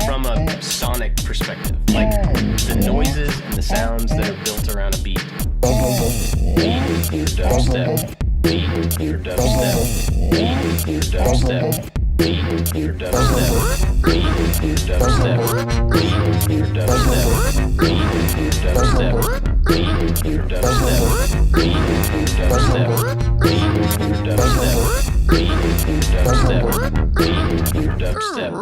from a sonic perspective, like the noises and the sounds that are built around a beat. Beat for dubstep. Beat for dubstep. Beat for dubstep. Beat for dubstep. Beat for dubstep. Beat for dubstep. Beat for dubstep. Beat for dubstep. Beat for dubstep. Beat for dubstep. Beat for dubstep. Beat for dubstep.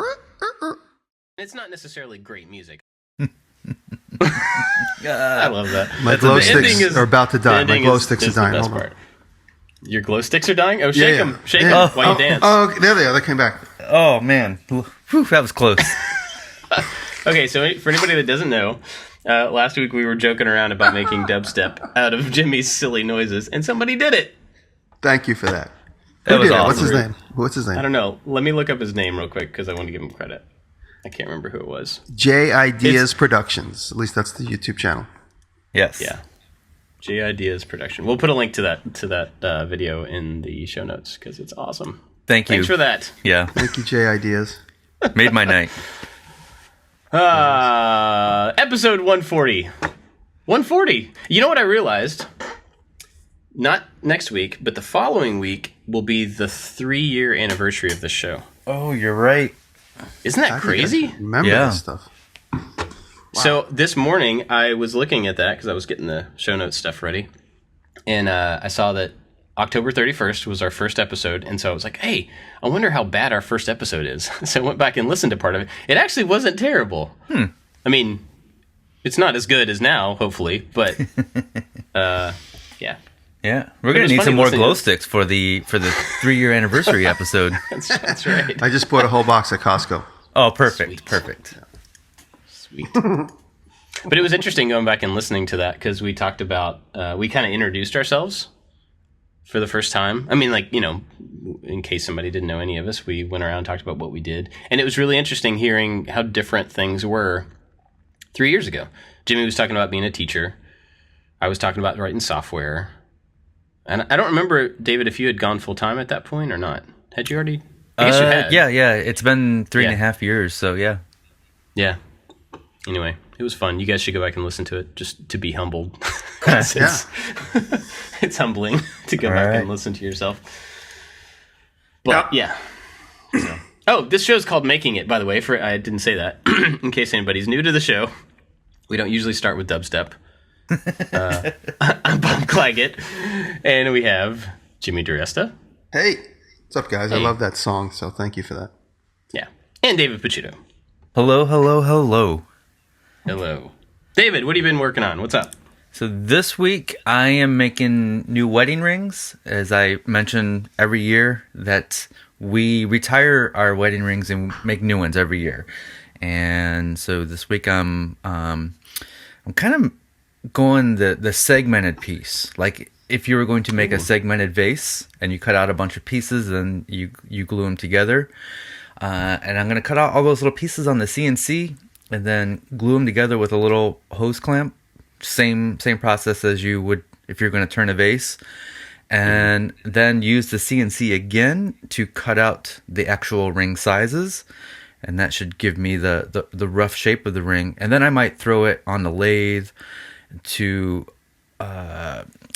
It's not necessarily great music. I love that. My glow sticks are about to die. My glow sticks are dying. Hold on. Your glow sticks are dying? Oh, shake them. Shake them while you dance. Oh, there they are. They came back. Oh, man. Whew, that was close. Okay, so for anybody that doesn't know, last week we were joking around about making dubstep out of Jimmy's silly noises, and somebody did it. Thank you for that. That was awesome. What's his name? What's his name? I don't know. Let me look up his name real quick because I want to give him credit. I can't remember who it was. J Ideas Productions. At least that's the YouTube channel. Yes. Yeah. J Ideas Production. We'll put a link to that video in the show notes because it's awesome. Thank you. Thanks for that. Yeah. Thank you, J Ideas. Made my night. Episode 140. 140. You know what I realized? Not next week, but the following week will be the 3-year anniversary of this show. Oh, you're right. Isn't that crazy? Remember this stuff. Wow. So this morning I was looking at that because I was getting the show notes stuff ready, and I saw that October 31st was our first episode, and so I was like, hey, I wonder how bad our first episode is. So I went back and listened to part of it. It actually wasn't terrible. I mean, it's not as good as now, hopefully, but yeah. Yeah, we're gonna need some more glow sticks for the 3-year anniversary episode. That's right. I just bought a whole box at Costco. Oh, perfect, Sweet. perfect. Sweet. But it was interesting going back and listening to that because we talked about we kind of introduced ourselves for the first time. I mean, like, you know, in case somebody didn't know any of us, we went around and talked about what we did, and it was really interesting hearing how different things were 3 years ago. Jimmy was talking about being a teacher. I was talking about writing software. And I don't remember, David, if you had gone full time at that point or not. Had you already? I guess you had. Yeah. It's been 3.5 years, so yeah. Yeah. Anyway, it was fun. You guys should go back and listen to it just to be humbled. It's humbling to go back and listen to yourself. But yeah. So. Oh, this show's called Making It, by the way. I didn't say that. In case anybody's new to the show, we don't usually start with dubstep. I'm Bob Clagett, and we have Jimmy Diresta. Hey, what's up, guys? Hey. I love that song, so thank you for that. Yeah, and David Picciuto. Hello, hello, hello. Hello. David, what have you been working on? What's up? So this week I am making new wedding rings. As I mentioned every year that we retire our wedding rings and make new ones every year. And so this week I'm kind of going the segmented piece. Like if you were going to make a segmented vase and you cut out a bunch of pieces and you glue them together. And I'm going to cut out all those little pieces on the CNC and then glue them together with a little hose clamp. Same process as you would if you're going to turn a vase. And then use the CNC again to cut out the actual ring sizes. And that should give me the rough shape of the ring. And then I might throw it on the lathe to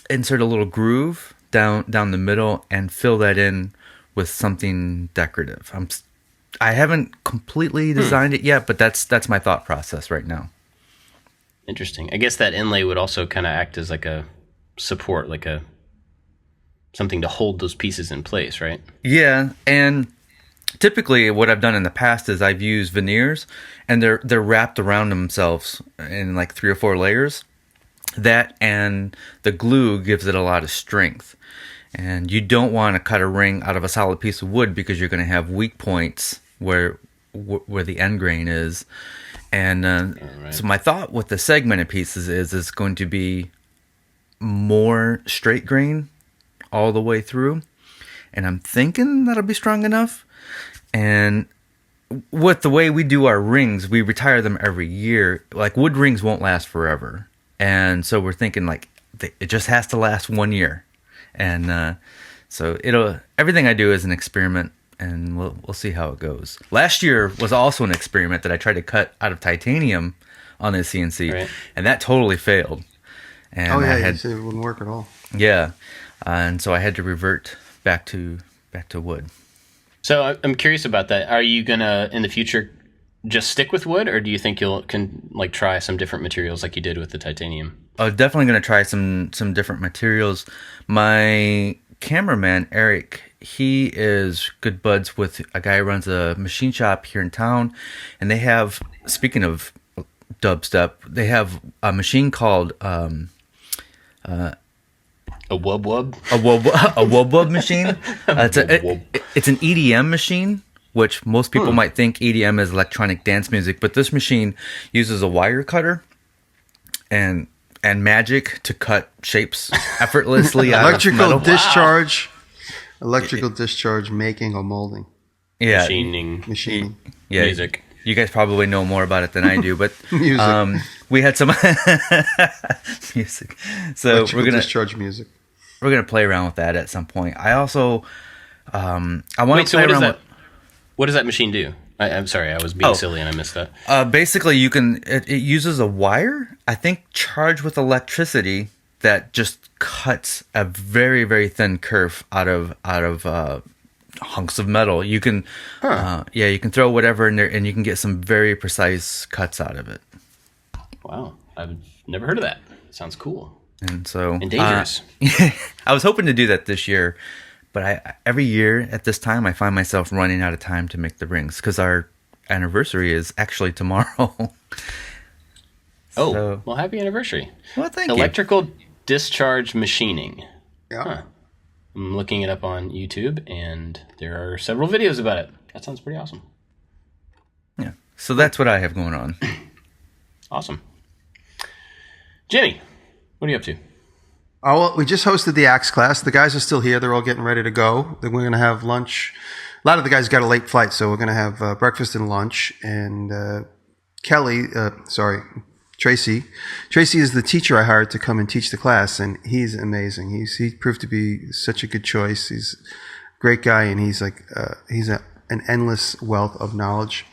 insert a little groove down the middle and fill that in with something decorative. I haven't completely designed it yet, but that's my thought process right now. Interesting. I guess that inlay would also kind of act as like a support, like something to hold those pieces in place, right? Yeah, and typically what I've done in the past is I've used veneers, and they're wrapped around themselves in like 3 or 4 layers. That and the glue gives it a lot of strength. And you don't want to cut a ring out of a solid piece of wood because you're going to have weak points where the end grain is. And so my thought with the segmented pieces is it's going to be more straight grain all the way through. And I'm thinking that'll be strong enough. And with the way we do our rings, we retire them every year. Like wood rings won't last forever. And so we're thinking like it just has to last 1 year. And so everything I do is an experiment. and we'll see how it goes. Last year was also an experiment that I tried to cut out of titanium on the CNC, right. And that totally failed. And it wouldn't work at all. Yeah, and so I had to revert back to wood. So I'm curious about that. Are you gonna in the future just stick with wood, or do you think can try some different materials like you did with the titanium? Definitely gonna try some different materials. My cameraman Eric, he is good buds with a guy who runs a machine shop here in town, and they have, speaking of dubstep, they have a machine called a wub wub? A wub wub machine. It's an EDM machine, which most people might think EDM is electronic dance music, but this machine uses a wire cutter and magic to cut shapes effortlessly out of metal. Electrical discharge making or molding. Yeah. Machining. Yeah. Music. You guys probably know more about it than I do, but music. We had some music. So electrical discharge music. We're gonna play around with that at some point. I also I want to play around with. What does that machine do? I'm sorry, I was being silly and I missed that. Basically, it uses a wire, I think, charged with electricity that just cuts a very, very thin curve out of hunks of metal. You can, you can throw whatever in there, and you can get some very precise cuts out of it. Wow, I've never heard of that. Sounds cool. And dangerous. I was hoping to do that this year. But every year at this time, I find myself running out of time to make the rings because our anniversary is actually tomorrow. Well, happy anniversary. Well, thank you. Electrical discharge machining. Yeah. Huh. I'm looking it up on YouTube, and there are several videos about it. That sounds pretty awesome. Yeah. So that's what I have going on. Awesome. Jimmy, what are you up to? Oh, well, we just hosted the Axe class. The guys are still here. They're all getting ready to go. Then we're going to have lunch. A lot of the guys got a late flight, so we're going to have breakfast and lunch. And Tracy is the teacher I hired to come and teach the class, and he's amazing. He proved to be such a good choice. He's a great guy, and he's an endless wealth of knowledge.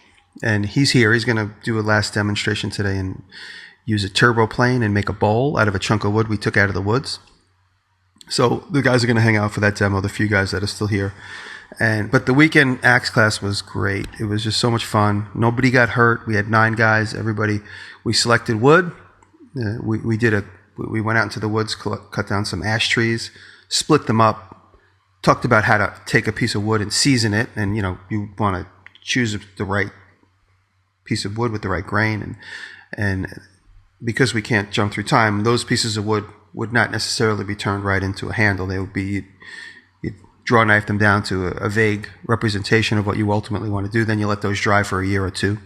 And he's here. He's going to do a last demonstration today and use a turbo plane and make a bowl out of a chunk of wood we took out of the woods. So the guys are going to hang out for that demo, the few guys that are still here. But the weekend Axe class was great. It was just so much fun. Nobody got hurt. We had 9 guys. We selected wood. We went out into the woods, cut down some ash trees, split them up, talked about how to take a piece of wood and season it. And, you want to choose the right piece of wood with the right grain. And because we can't jump through time, those pieces of wood would not necessarily be turned right into a handle. They would be, you'd draw knife them down to a vague representation of what you ultimately want to do. Then you let those dry for a year or two.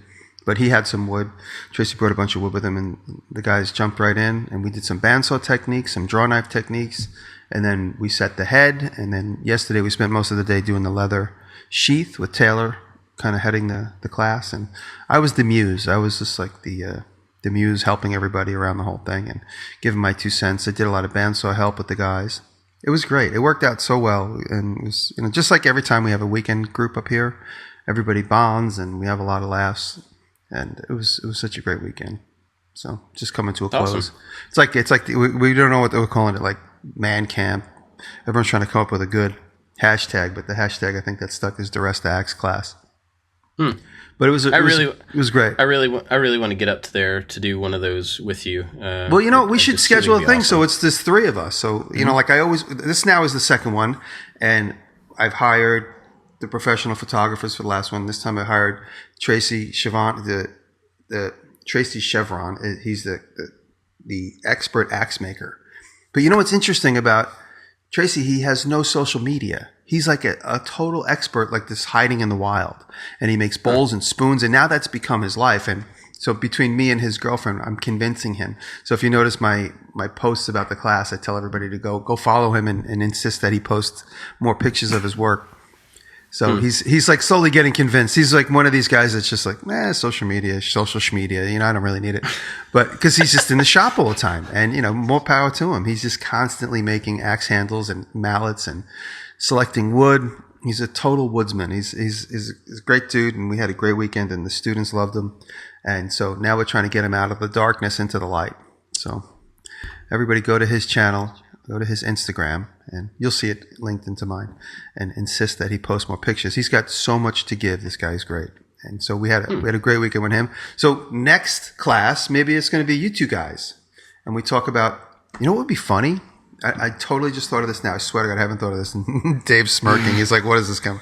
But he had some wood. Tracy brought a bunch of wood with him, and the guys jumped right in, and we did some bandsaw techniques, some draw knife techniques, and then we set the head. And then yesterday we spent most of the day doing the leather sheath with Taylor kind of heading the class. And I was the muse. I was just like the muse helping everybody around the whole thing and giving my 2 cents. I did a lot of bandsaw help with the guys. It was great. It worked out so well. And it was, just like every time we have a weekend group up here, everybody bonds and we have a lot of laughs. And it was such a great weekend. So just coming to a close. Awesome. It's like we don't know what we're calling it, like man camp. Everyone's trying to come up with a good hashtag, but the hashtag I think that stuck is Diresta Axe class. But it was great. I really want to get up to there to do one of those with you. We should schedule a thing. Awesome. So it's just 3 of us. So this now is the second one, and I've hired the professional photographers for the last one. This time I hired Tracy Chevron, the Tracy Chevron. He's the expert axe maker. But what's interesting about Tracy? He has no social media. He's like a total expert, like this hiding in the wild. And he makes bowls and spoons, and now that's become his life. And so between me and his girlfriend, I'm convincing him. So if you notice my posts about the class, I tell everybody to go follow him and insist that he posts more pictures of his work. So he's like slowly getting convinced. He's like one of these guys that's just like, social Schmedia. I don't really need it. But because he's just in the shop all the time. And, more power to him. He's just constantly making axe handles and mallets and selecting wood. He's a total woodsman. He's a great dude, and we had a great weekend, and the students loved him. And so now we're trying to get him out of the darkness into the light. So everybody go to his channel, go to his Instagram, and you'll see it linked into mine, and insist that he post more pictures. He's got so much to give. This guy's great. And so we had a great weekend with him. So next class, maybe it's going to be you two guys. And we talk about, what would be funny? I totally just thought of this now. I swear to God, I haven't thought of this. And Dave's smirking. He's like, what is this coming?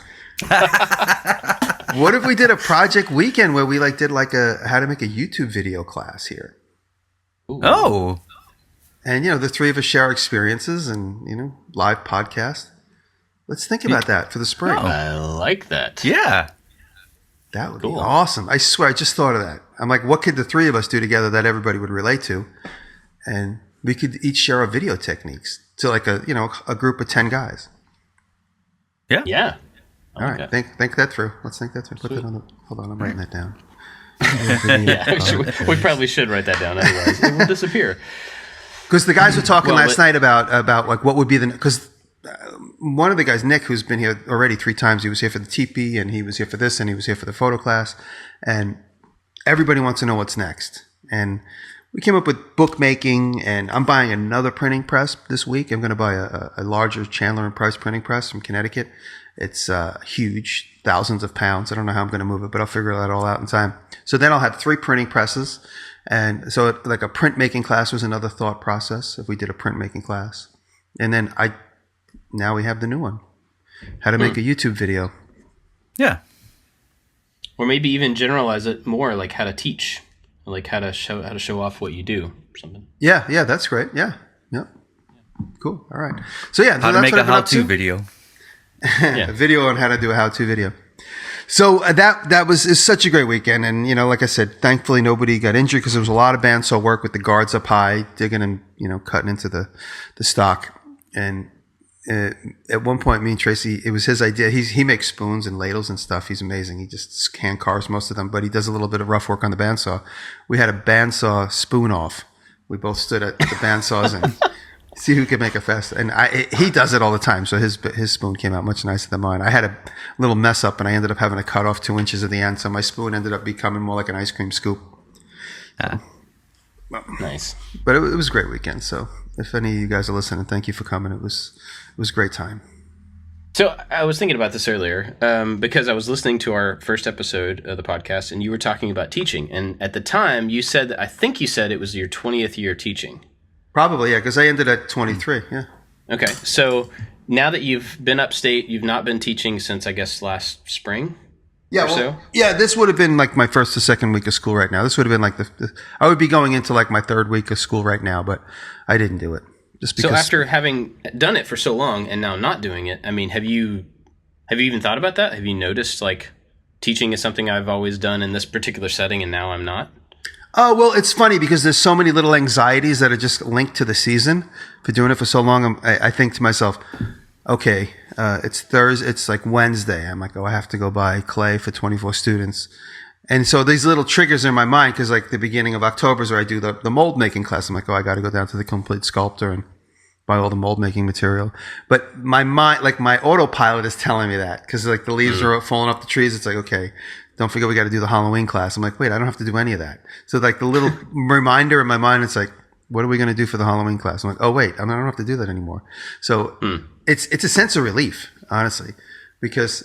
What if we did a project weekend where we did a how to make a YouTube video class here? Ooh. Oh. And, the three of us share experiences and, live podcast. Let's think about that for the spring. Oh, I like that. Yeah. That would be awesome. I swear, I just thought of that. I'm like, what could the three of us do together that everybody would relate to? And we could each share our video techniques to a group of 10 guys. Yeah. Yeah. All right. Think that through. Let's think that through. Put that on hold on, I'm writing that down. We probably should write that down, otherwise it will disappear. Because the guys were talking last night about what would be because one of the guys, Nick, who's been here already 3 times, he was here for the TP, and he was here for this, and he was here for the photo class, and everybody wants to know what's next. And we came up with bookmaking, and I'm buying another printing press this week. I'm going to buy a larger Chandler and Price printing press from Connecticut. It's huge, thousands of pounds. I don't know how I'm going to move it, but I'll figure that all out in time. So then I'll have 3 printing presses. And so a printmaking class was another thought process if we did a printmaking class. And then now we have the new one, how to make a YouTube video. Yeah. Or maybe even generalize it more, like how to teach, like how to show off what you do or something. Yeah, that's great. Yeah. Cool. All right. So yeah, how to make a how-to video. A video on how to do a how-to video. So that was such a great weekend, and like I said, thankfully nobody got injured because there was a lot of bandsaw work with the guards up high, digging and cutting into the stock. And at one point, me and Tracy, it was his idea. He makes spoons and ladles and stuff. He's amazing. He just hand carves most of them, but he does a little bit of rough work on the bandsaw. We had a bandsaw spoon off. We both stood at the bandsaws and see who could make it fast. And he does it all the time. So his spoon came out much nicer than mine. I had a little mess up, and I ended up having to cut off 2 inches at the end. So my spoon ended up becoming more like an ice cream scoop. Nice. But it was a great weekend. So if any of you guys are listening, thank you for coming. It was a great time. So I was thinking about this earlier because I was listening to our first episode of the podcast, and you were talking about teaching. And at the time, I think you said it was your 20th year teaching. Probably, yeah, because I ended at 23, yeah. Okay, so now that you've been upstate, you've not been teaching since, I guess, last spring? Yeah, yeah, this would have been like my first or second week of school right now. This would have been I would be going into like my 3rd week of school right now, but I didn't do it. Just because. So after having done it for so long and now not doing it, I mean, have you even thought about that? Have you noticed like teaching is something I've always done in this particular setting and now I'm not? Oh, well, it's funny because there's so many little anxieties that are just linked to the season for doing it for so long. I think to myself, okay, it's Thursday, it's like Wednesday. I'm like, I have to go buy clay for 24 students. And so these little triggers are in my mind because like the beginning of October is where I do the mold making class. I'm like, I got to go down to the Complete Sculptor and buy all the mold making material. But my mind, like my autopilot is telling me that because like the leaves are falling off the trees. It's like, okay, don't forget we got to do the Halloween class. I'm like, wait, I don't have to do any of that. So like the little reminder in my mind, it's like, what are we going to do for the Halloween class? I'm like, oh wait, I don't have to do that anymore. So it's a sense of relief, honestly, because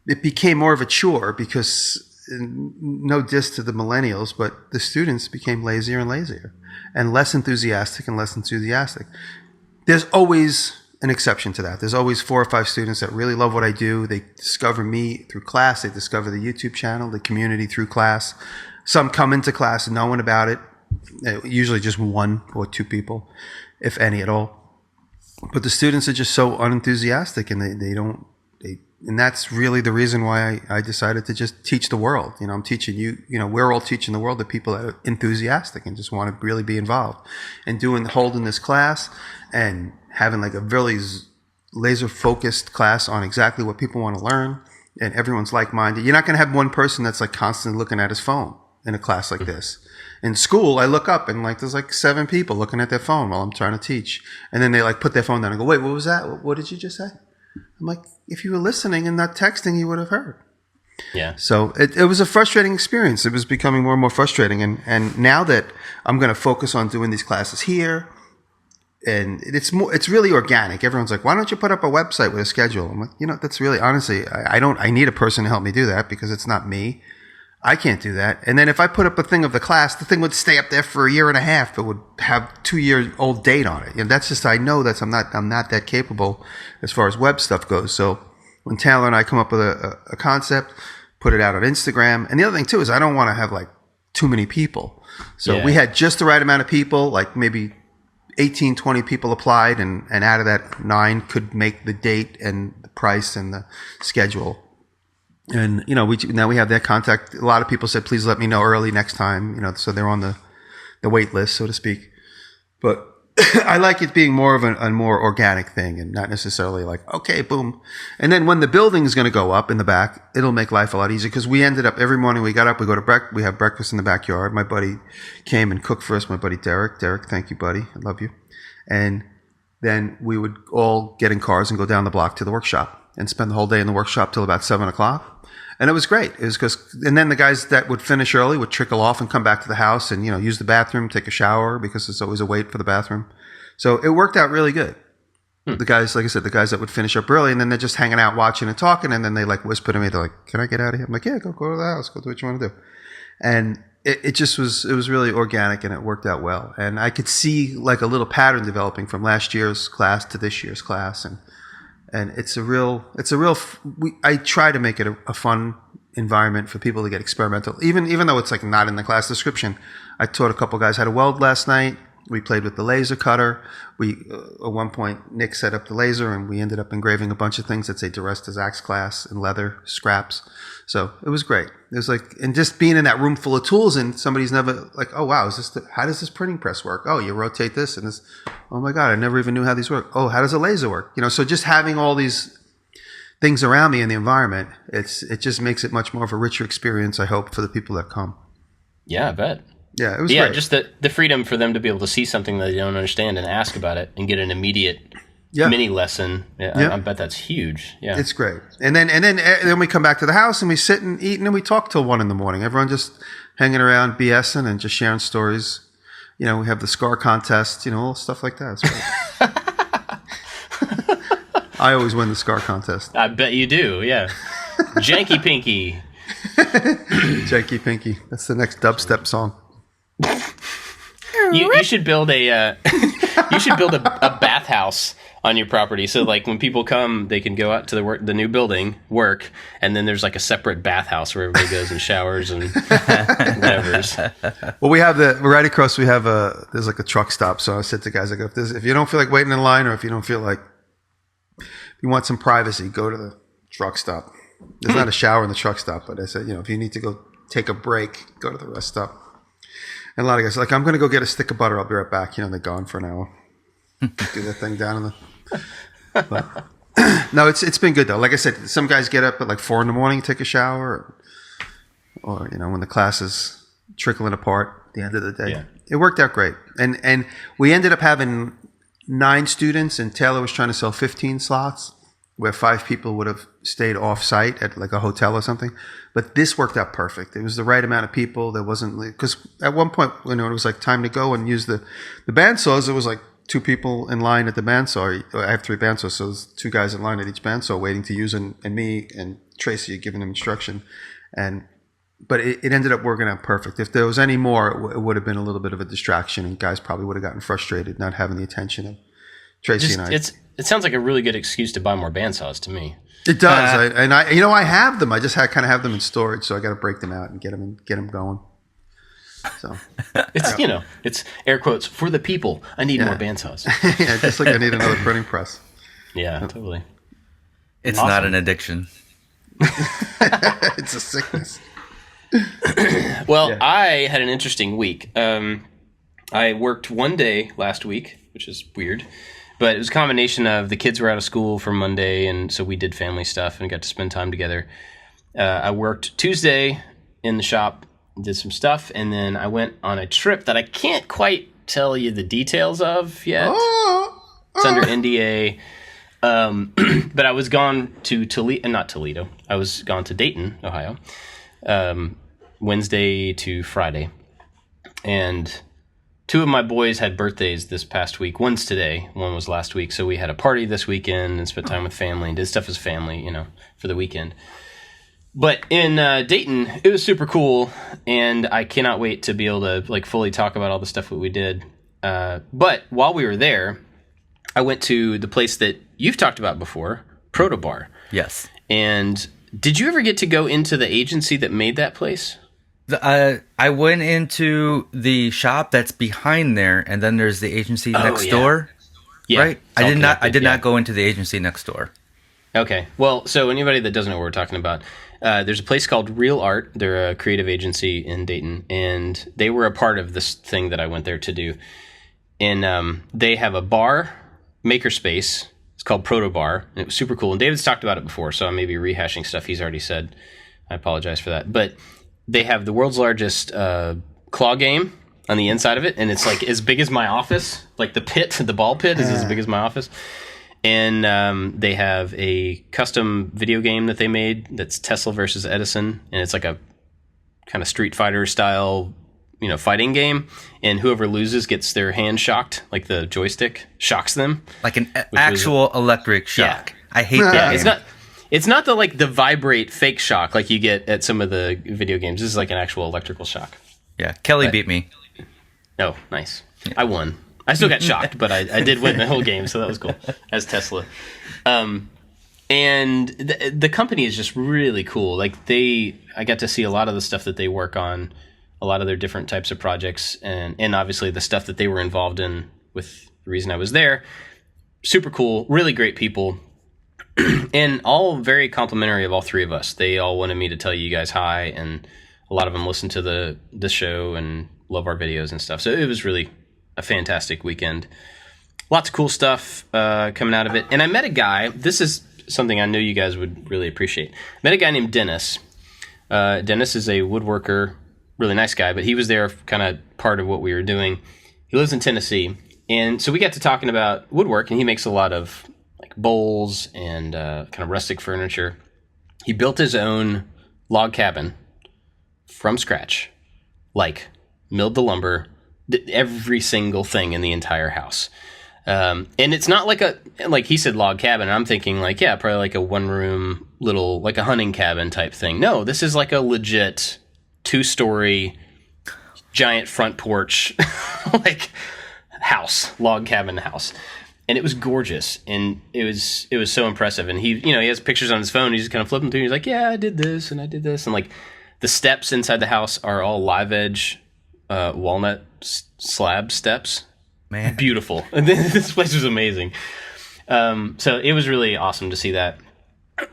it became more of a chore because no diss to the millennials, but the students became lazier and lazier and less enthusiastic and less enthusiastic. There's always an exception to that. There's always 4 or 5 students that really love what I do. They discover me through class. They discover the YouTube channel, the community through class. Some come into class knowing about it. Usually just 1 or 2 people, if any at all. But the students are just so unenthusiastic and and that's really the reason why I decided to just teach the world. I'm teaching you, we're all teaching the world, the people that are enthusiastic and just want to really be involved and holding this class and having like a really laser focused class on exactly what people want to learn, and everyone's like-minded. You're not going to have one person that's like constantly looking at his phone in a class like this. In school, I look up and like there's like 7 people looking at their phone while I'm trying to teach, and then they like put their phone down and go, "Wait, what was that? What did you just say?" I'm like, if you were listening and not texting, you would have heard. Yeah. So it was a frustrating experience. It was becoming more and more frustrating. And now that I'm going to focus on doing these classes here, and it's really organic. Everyone's like, why don't you put up a website with a schedule? I'm like, that's really, honestly, I need a person to help me do that because it's not me. I can't do that. And then if I put up a thing of the class, the thing would stay up there for a year and a half. It would have 2-year-old date on it. And that's just, I know that I'm not that capable as far as web stuff goes. So when Taylor and I come up with a concept, put it out on Instagram. And the other thing too is I don't want to have like too many people. So we had just the right amount of people, like maybe 18, 20 people applied. And out of that, 9 could make the date and the price and the schedule. And, now we have their contact. A lot of people said, please let me know early next time, so they're on the wait list, so to speak. But I like it being more of a more organic thing and not necessarily like, okay, boom. And then when the building is going to go up in the back, it'll make life a lot easier because we ended up every morning we got up, we go to we have breakfast in the backyard. My buddy came and cooked for us, my buddy Derek. Derek, thank you, buddy. I love you. And then we would all get in cars and go down the block to the workshop and spend the whole day in the workshop till about 7 o'clock. And it was great. It was and then the guys that would finish early would trickle off and come back to the house and, use the bathroom, take a shower because there's always a wait for the bathroom. So it worked out really good. The guys, like I said, the guys that would finish up early and then they're just hanging out, watching and talking. And then they like whisper to me, they're like, can I get out of here? I'm like, yeah, go to the house. Go do what you want to do. And it was really organic and it worked out well. And I could see like a little pattern developing from last year's class to this year's class. And I try to make it a fun environment for people to get experimental. Even though it's like not in the class description, I taught a couple guys how to weld last night. We played with the laser cutter. At one point, Nick set up the laser and we ended up engraving a bunch of things that say Diresta's Axe Class and leather scraps. So it was great. It was like, and just being in that room full of tools and somebody's never like, oh wow, how does this printing press work? Oh, you rotate this and this. Oh my God, I never even knew how these work. Oh, how does a laser work? So just having all these things around me in the environment, it just makes it much more of a richer experience, I hope, for the people that come. Yeah, I bet. Yeah, it was great. Just the freedom for them to be able to see something that they don't understand and ask about it and get an immediate mini lesson. Yeah, I bet that's huge. Yeah, it's great. And then we come back to the house and we sit and eat and we talk till 1 a.m. Everyone just hanging around, BSing and just sharing stories. We have the scar contest, all stuff like that. I always win the scar contest. I bet you do. Yeah, Janky Pinky. Janky Pinky. That's the next dubstep song. You should build a bathhouse on your property, so like when people come, they can go out to the new building, work, and then there's like a separate bathhouse where everybody goes and showers and whatever's. Well, we have right across. There's like a truck stop. So I said to guys, like, if you don't feel like waiting in line, or if you don't feel like you want some privacy, go to the truck stop. There's not a shower in the truck stop, but I said, if you need to go take a break, go to the rest stop. And a lot of guys are like, I'm going to go get a stick of butter. I'll be right back. They're gone for an hour. Do that thing down in the... But, no, it's been good, though. Like I said, some guys get up at like 4 a.m, take a shower. Or when the class is trickling apart at the end of the day. Yeah. It worked out great. And we ended up having 9 students, and Taylor was trying to sell 15 slots, where 5 people would have stayed off-site at like a hotel or something. But this worked out perfect. It was the right amount of people. There wasn't... Because at one point, when it was like time to go and use the bandsaws, it was like 2 people in line at the bandsaw. I have 3 bandsaws, so there's 2 guys in line at each bandsaw waiting to use, and me and Tracy giving them instruction. But it ended up working out perfect. If there was any more, it would have been a little bit of a distraction, and guys probably would have gotten frustrated not having the attention of Tracy and I. It sounds like a really good excuse to buy more bandsaws to me. It does, I have them. I just kind of have them in storage, so I got to break them out and get them going. So it's air quotes for the people. I need more bandsaws. Yeah, just like I need another printing press. Yeah, totally. It's awesome. Not an addiction. It's a sickness. Well, I had an interesting week. I worked one day last week, which is weird. But it was a combination of the kids were out of school for Monday, and so we did family stuff and got to spend time together. I worked Tuesday in the shop, did some stuff, and then I went on a trip that I can't quite tell you the details of yet. It's under NDA. But I was gone to Toledo, not Toledo. I was gone to Dayton, Ohio, Wednesday to Friday. And two of my boys had birthdays this past week. One's today, one was last week. So we had a party this weekend and spent time with family and did stuff as family, for the weekend. But in Dayton, it was super cool, and I cannot wait to be able to fully talk about all the stuff that we did. But while we were there, I went to the place that you've talked about before, Proto Bar. Yes. And did you ever get to go into the agency that made that place? I went into the shop that's behind there, and then there's the agency next door. Yeah. Right? I did not go into the agency next door. Okay. Well, so anybody that doesn't know what we're talking about, there's a place called Real Art. They're a creative agency in Dayton, and they were a part of this thing that I went there to do. And they have a bar, makerspace. It's called Proto Bar, and it was super cool. And David's talked about it before, so I may be rehashing stuff he's already said. I apologize for that. But they have the world's largest claw game on the inside of it, and it's as big as my office. The pit, the ball pit is as big as my office. And they have a custom video game that they made that's Tesla versus Edison, and it's like a kind of Street Fighter style, fighting game. And whoever loses gets their hand shocked, the joystick shocks them, like an actual electric shock. Yeah. I hate that. Yeah, it's not the vibrate fake shock like you get at some of the video games. This is an actual electrical shock. Yeah, Kelly beat me. Oh, nice. Yeah. I won. I still got shocked, but I did win the whole game, so that was cool, as Tesla. And the company is just really cool. I got to see a lot of the stuff that they work on, a lot of their different types of projects, and obviously the stuff that they were involved in with the reason I was there. Super cool, really great people, and all very complimentary of all three of us. They all wanted me to tell you guys hi, and a lot of them listen to the show and love our videos and stuff. So it was really a fantastic weekend. Lots of cool stuff coming out of it. And I met a guy. This is something I know you guys would really appreciate. I met a guy named Dennis. Dennis is a woodworker, really nice guy, but he was there kind of part of what we were doing. He lives in Tennessee. And so we got to talking about woodwork, and he makes a lot of bowls and kind of rustic furniture. He built his own log cabin from scratch, milled the lumber, every single thing in the entire house. And it's not like he said log cabin. I'm thinking probably a one room little, a hunting cabin type thing. No, this is a legit 2-story giant front porch, house, log cabin house. And it was gorgeous. And it was so impressive. And he has pictures on his phone. He's just kind of flipping through. He's like, yeah, I did this and I did this. And the steps inside the house are all live edge walnut slab steps. Man, beautiful. This place was amazing. So it was really awesome to see that.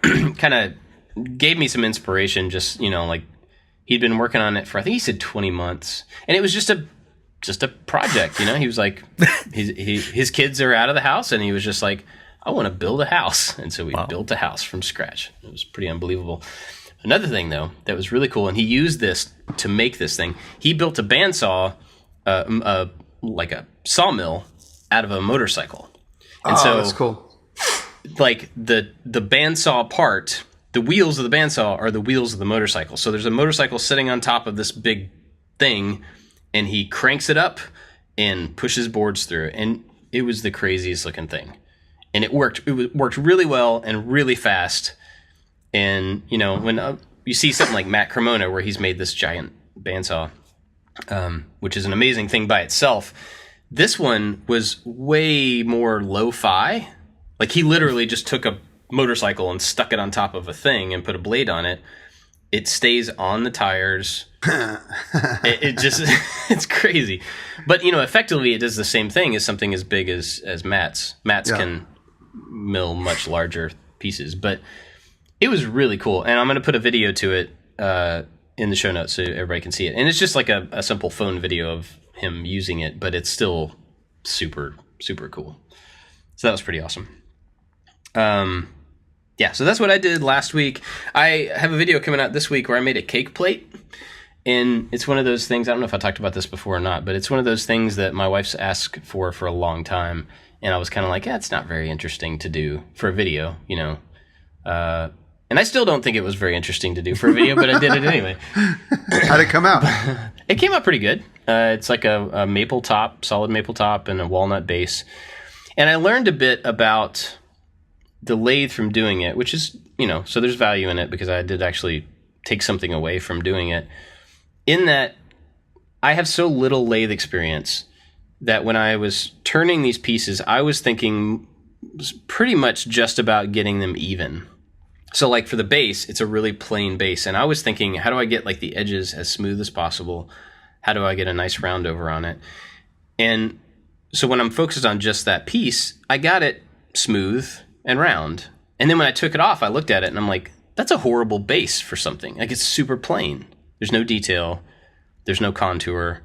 Kind of gave me some inspiration. Just he'd been working on it for, I think he said 20 months, and it was just a project. He was his kids are out of the house, and he was just I want to build a house, and so we built a house from scratch. It was pretty unbelievable. Another thing, though, that was really cool, and he used this to make this thing. He built a bandsaw, like a sawmill, out of a motorcycle. And so that's cool. The bandsaw part, the wheels of the bandsaw are the wheels of the motorcycle. So there's a motorcycle sitting on top of this big thing, and he cranks it up and pushes boards through it. And it was the craziest looking thing. And it worked. It worked really well and really fast. And, when you see something like Matt Cremona, where he's made this giant bandsaw, which is an amazing thing by itself, this one was way more lo-fi. He literally just took a motorcycle and stuck it on top of a thing and put a blade on it. It stays on the tires. it just, it's crazy. But, effectively it does the same thing as something as big as Matt's. Matt's can mill much larger pieces, but it was really cool. And I'm going to put a video to it in the show notes so everybody can see it. And it's just a simple phone video of him using it, but it's still super, super cool. So that was pretty awesome. So that's what I did last week. I have a video coming out this week where I made a cake plate. And it's one of those things, I don't know if I talked about this before or not, but it's one of those things that my wife's asked for a long time. And I was kind of like, yeah, it's not very interesting to do for a video, you know. And I still don't think it was very interesting to do for a video, but I did it anyway. How'd it come out? It came out pretty good. It's like a maple top, solid maple top, and a walnut base. And I learned a bit about the lathe from doing it, which is, you know, so there's value in it because I did actually take something away from doing it. In that, I have so little lathe experience that when I was turning these pieces, I was thinking pretty much just about getting them even. So like for the base, it's a really plain base. And I was thinking, how do I get like the edges as smooth as possible? How do I get a nice round over on it? And so when I'm focused on just that piece, I got it smooth and round. And then when I took it off, I looked at it and I'm like, that's a horrible base for something. Like it's super plain. There's no detail. There's no contour.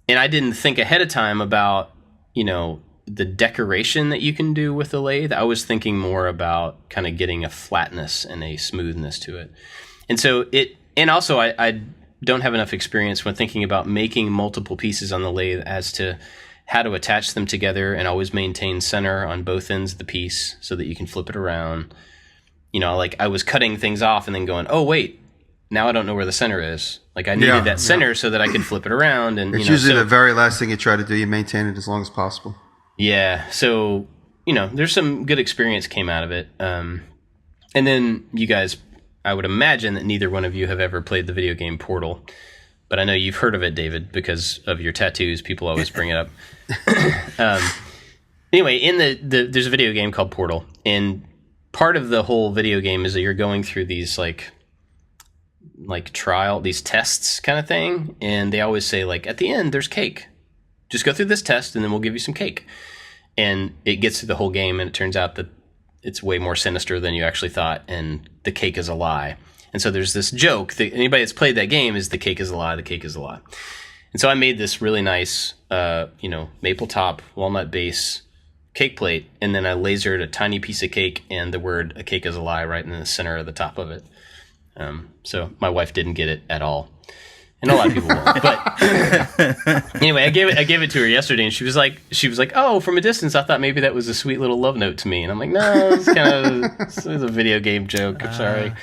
And I didn't think ahead of time about, you know, the decoration that you can do with the lathe. I was thinking more about kind of getting a flatness and a smoothness to it. And so and also I don't have enough experience when thinking about making multiple pieces on the lathe as to how to attach them together and always maintain center on both ends of the piece so that you can flip it around. You know, like I was cutting things off and then going, oh, wait, now I don't know where the center is. Like I needed that center so that I could flip it around. And it's usually the very last thing you try to do. You maintain it as long as possible. Yeah. So, you know, there's some good experience came out of it. And then you guys, I would imagine that neither one of you have ever played the video game Portal. But I know you've heard of it, David, because of your tattoos. People always bring it up. Anyway, there's a video game called Portal. And part of the whole video game is that you're going through these like these tests kind of thing. And they always say like, at the end, there's cake. Just go through this test and then we'll give you some cake. And it gets through the whole game and it turns out that it's way more sinister than you actually thought. And the cake is a lie. And so there's this joke that anybody that's played that game is the cake is a lie, the cake is a lie. And so I made this really nice, maple top, walnut base cake plate. And then I lasered a tiny piece of cake and the word "a cake is a lie" right in the center of the top of it. So my wife didn't get it at all. And a lot of people won't. But anyway, I gave it to her yesterday, and she was like, "Oh, from a distance, I thought maybe that was a sweet little love note to me." And I'm like, "No, it's kind of it's a video game joke. I'm sorry."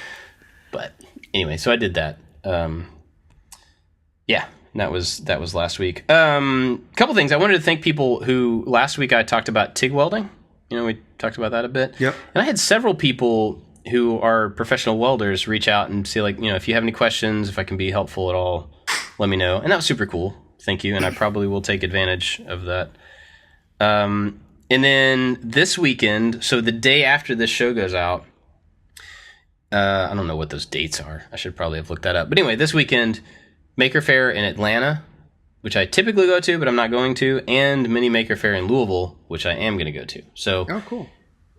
But anyway, so I did that. Yeah, that was last week. Couple things. I wanted to thank people who last week I talked about TIG welding. You know, we talked about that a bit. Yep. And I had several people who are professional welders reach out and say, like, you know, if you have any questions, if I can be helpful at all, let me know. And that was super cool. Thank you. And I probably will take advantage of that. And then this weekend, so the day after this show goes out, I don't know what those dates are. I should probably have looked that up. But anyway, this weekend, Maker Faire in Atlanta, which I typically go to, but I'm not going to, and Mini Maker Faire in Louisville, which I am going to go to. So, oh, cool.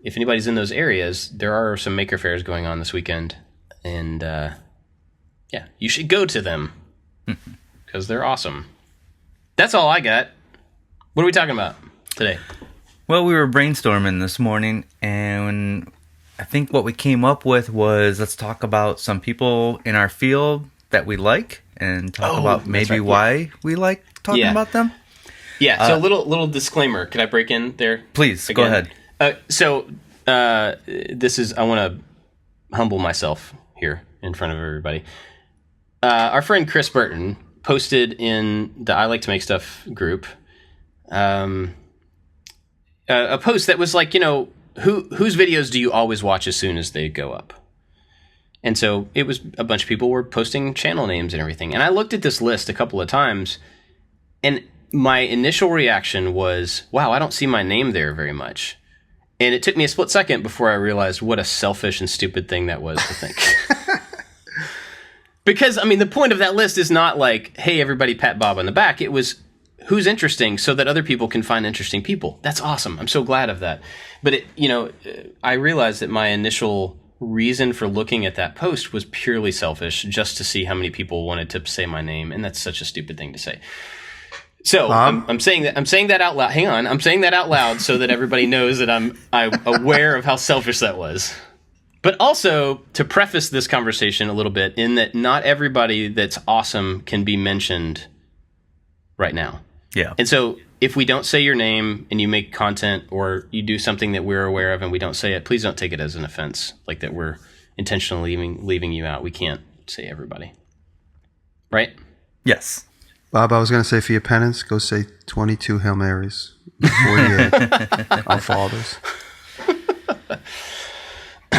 If anybody's in those areas, there are some maker fairs going on this weekend. And, yeah, you should go to them because they're awesome. That's all I got. What are we talking about today? Well, we were brainstorming this morning, and I think what we came up with was let's talk about some people in our field that we like and talk about maybe why we like talking about them. Yeah, so a little disclaimer. Can I break in there? Please, again? go ahead. This is, I want to humble myself here in front of everybody. Our friend Chris Burton posted in the I Like to Make Stuff group a post that was like, you know, whose videos do you always watch as soon as they go up? And so it was a bunch of people were posting channel names and everything. And I looked at this list a couple of times, and my initial reaction was, wow, I don't see my name there very much. And it took me a split second before I realized what a selfish and stupid thing that was to think. Because, I mean, the point of that list is not like, hey, everybody pat Bob on the back. It was who's interesting so that other people can find interesting people. That's awesome. I'm so glad of that. But, I realized that my initial reason for looking at that post was purely selfish, just to see how many people wanted to say my name. And that's such a stupid thing to say. So I'm saying that out loud. Hang on. I'm saying that out loud so that everybody knows that I'm aware of how selfish that was. But also to preface this conversation a little bit in that not everybody that's awesome can be mentioned right now. Yeah. And so if we don't say your name and you make content or you do something that we're aware of and we don't say it, please don't take it as an offense, like that we're intentionally leaving you out. We can't say everybody. Right? Yes. Bob, I was going to say for your penance, go say 22 Hail Marys, 48 Our Fathers.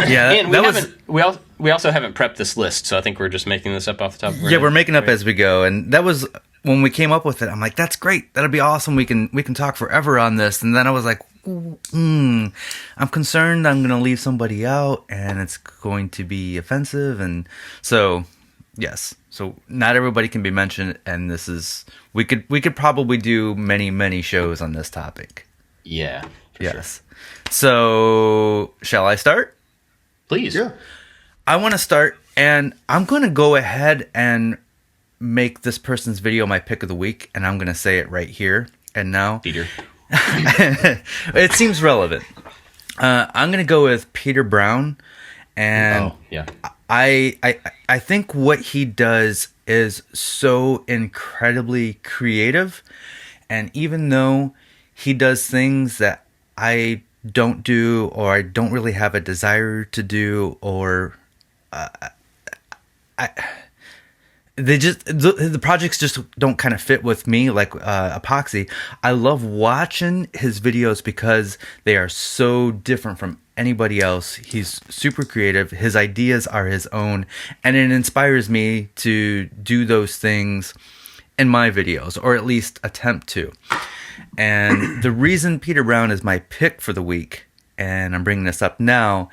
Yeah, and we also haven't prepped this list, so I think we're just making this up off the top of our head. We're making up as we go, and that was when we came up with it. I'm like, that's great, that'll be awesome. We can talk forever on this. And then I was like, I'm concerned I'm going to leave somebody out, and it's going to be offensive, and so yes, so not everybody can be mentioned, and this is we could probably do many shows on this topic. Yeah. Yes. Sure. So shall I start? Please. Yeah. I want to start, and I'm going to go ahead and make this person's video my pick of the week, and I'm going to say it right here and now. Peter. It seems relevant. I'm going to go with Peter Brown, and I think what he does is so incredibly creative, and even though he does things that I don't do, or I don't really have a desire to do, or the projects just don't kind of fit with me, like epoxy. I love watching his videos because they are so different from anybody else. He's super creative. His ideas are his own, and it inspires me to do those things in my videos, or at least attempt to. And the reason Peter Brown is my pick for the week, and I'm bringing this up now,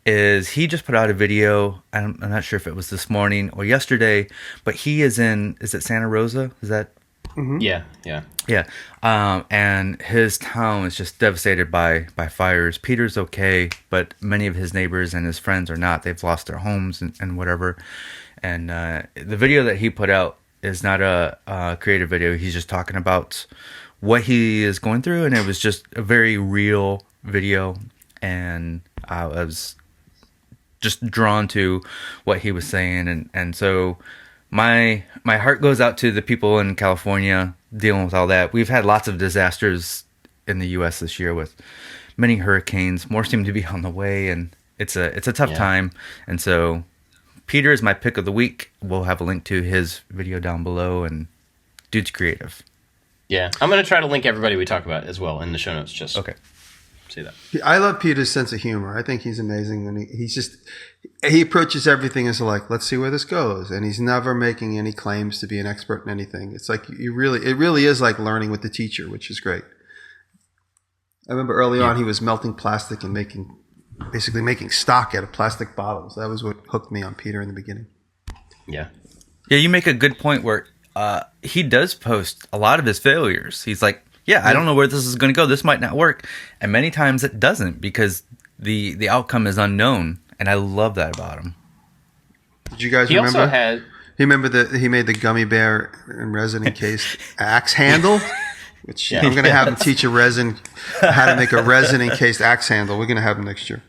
is he just put out a video. I'm not sure if it was this morning or yesterday, but he is it Santa Rosa? Is that? Mm-hmm. Yeah. And his town is just devastated by fires. Peter's okay, but many of his neighbors and his friends are not. They've lost their homes and whatever. And the video that he put out is not a creative video. He's just talking about what he is going through, and it was just a very real video, and I was just drawn to what he was saying, and so my heart goes out to the people in California dealing with all that. We've had lots of disasters in the U.S. this year with many hurricanes. More seem to be on the way, and it's a tough time. And so Peter is my pick of the week. We'll have a link to his video down below, and dude's creative. Yeah, I'm going to try to link everybody we talk about as well in the show notes. Just okay. See that. I love Peter's sense of humor. I think he's amazing, and he approaches everything as like, let's see where this goes, and he's never making any claims to be an expert in anything. It's like it really is like learning with the teacher, which is great. I remember early on he was melting plastic and basically making stock out of plastic bottles. That was what hooked me on Peter in the beginning. Yeah. Yeah, you make a good point where he does post a lot of his failures. He's like, I don't know where this is going to go. This might not work. And many times it doesn't, because the outcome is unknown. And I love that about him. Did you guys remember? He made the gummy bear and resin encased axe handle, which I'm going to have him teach how to make a resin encased axe handle. We're going to have him next year.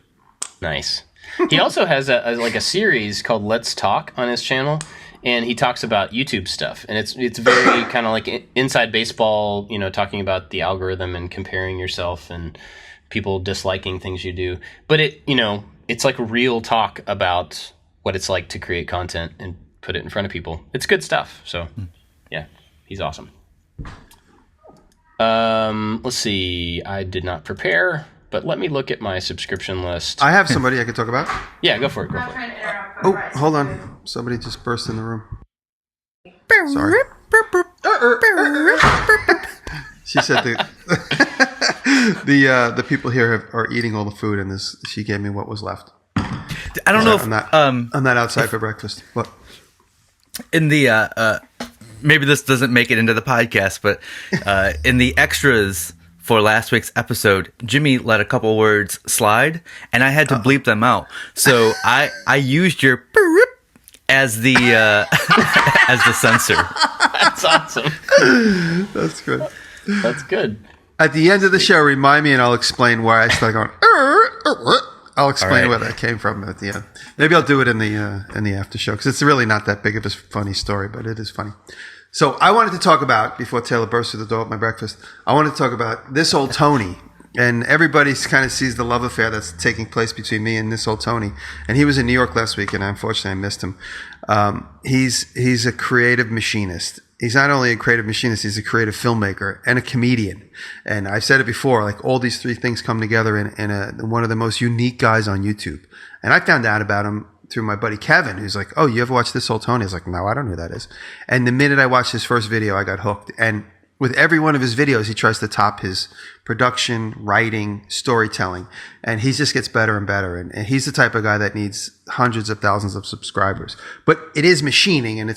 Nice. He also has a series called Let's Talk on his channel. And he talks about YouTube stuff, and it's very kind of like inside baseball, talking about the algorithm and comparing yourself and people disliking things you do. But it's like real talk about what it's like to create content and put it in front of people. It's good stuff. So, yeah, he's awesome. Let's see. I did not prepare, but let me look at my subscription list. I have somebody I can talk about. Yeah, go for it. Oh, hold on. Somebody just burst in the room. Sorry. She said the people here are eating all the food, and she gave me what was left. I don't know if I'm not outside for breakfast. What? In the maybe this doesn't make it into the podcast, but in the extras for last week's episode, Jimmy let a couple words slide, and I had to bleep them out. So I used your as the as the censor. That's awesome. That's good. That's good. At the end of the show, remind me, and I'll explain why I started going. I'll explain where that came from at the end. Maybe I'll do it in the after show, because it's really not that big of a funny story, but it is funny. So I wanted to talk about, before Taylor bursts through the door at my breakfast, I wanted to talk about this old Tony. And everybody kind of sees the love affair that's taking place between me and this old Tony. And he was in New York last week, and unfortunately I missed him. He's a creative machinist. He's not only a creative machinist, he's a creative filmmaker and a comedian. And I've said it before, like all these three things come together in one of the most unique guys on YouTube. And I found out about him through my buddy Kevin, who's like, "Oh, you ever watch This Old Tony?" I was like, "No, I don't know who that is." And the minute I watched his first video, I got hooked. And with every one of his videos, he tries to top his production, writing, storytelling. And he just gets better and better. And he's the type of guy that needs hundreds of thousands of subscribers. But it is machining, and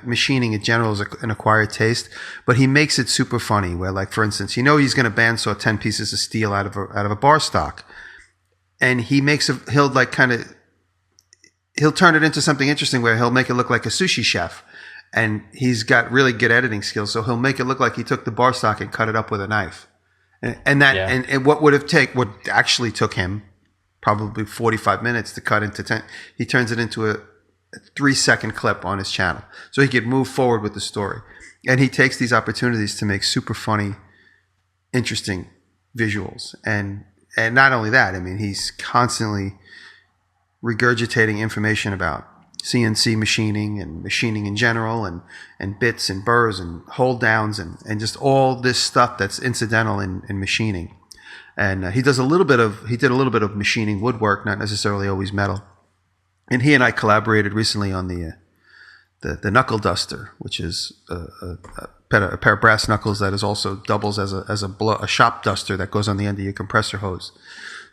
machining in general is an acquired taste. But he makes it super funny, where, like, for instance, he's going to bandsaw 10 pieces of steel out of a bar stock. And he'll turn it into something interesting where he'll make it look like a sushi chef. And he's got really good editing skills. So he'll make it look like he took the bar stock and cut it up with a knife. And what actually took him probably 45 minutes to cut into 10, he turns it into a 3-second clip on his channel. So he could move forward with the story. And he takes these opportunities to make super funny, interesting visuals. And not only that, I mean, he's constantly regurgitating information about CNC machining and machining in general, and bits and burrs and hold downs and just all this stuff that's incidental in machining. And he did a little bit of machining woodwork, not necessarily always metal. And he and I collaborated recently on the Knuckle Duster, which is a pair of brass knuckles that is also doubles as a shop duster that goes on the end of your compressor hose.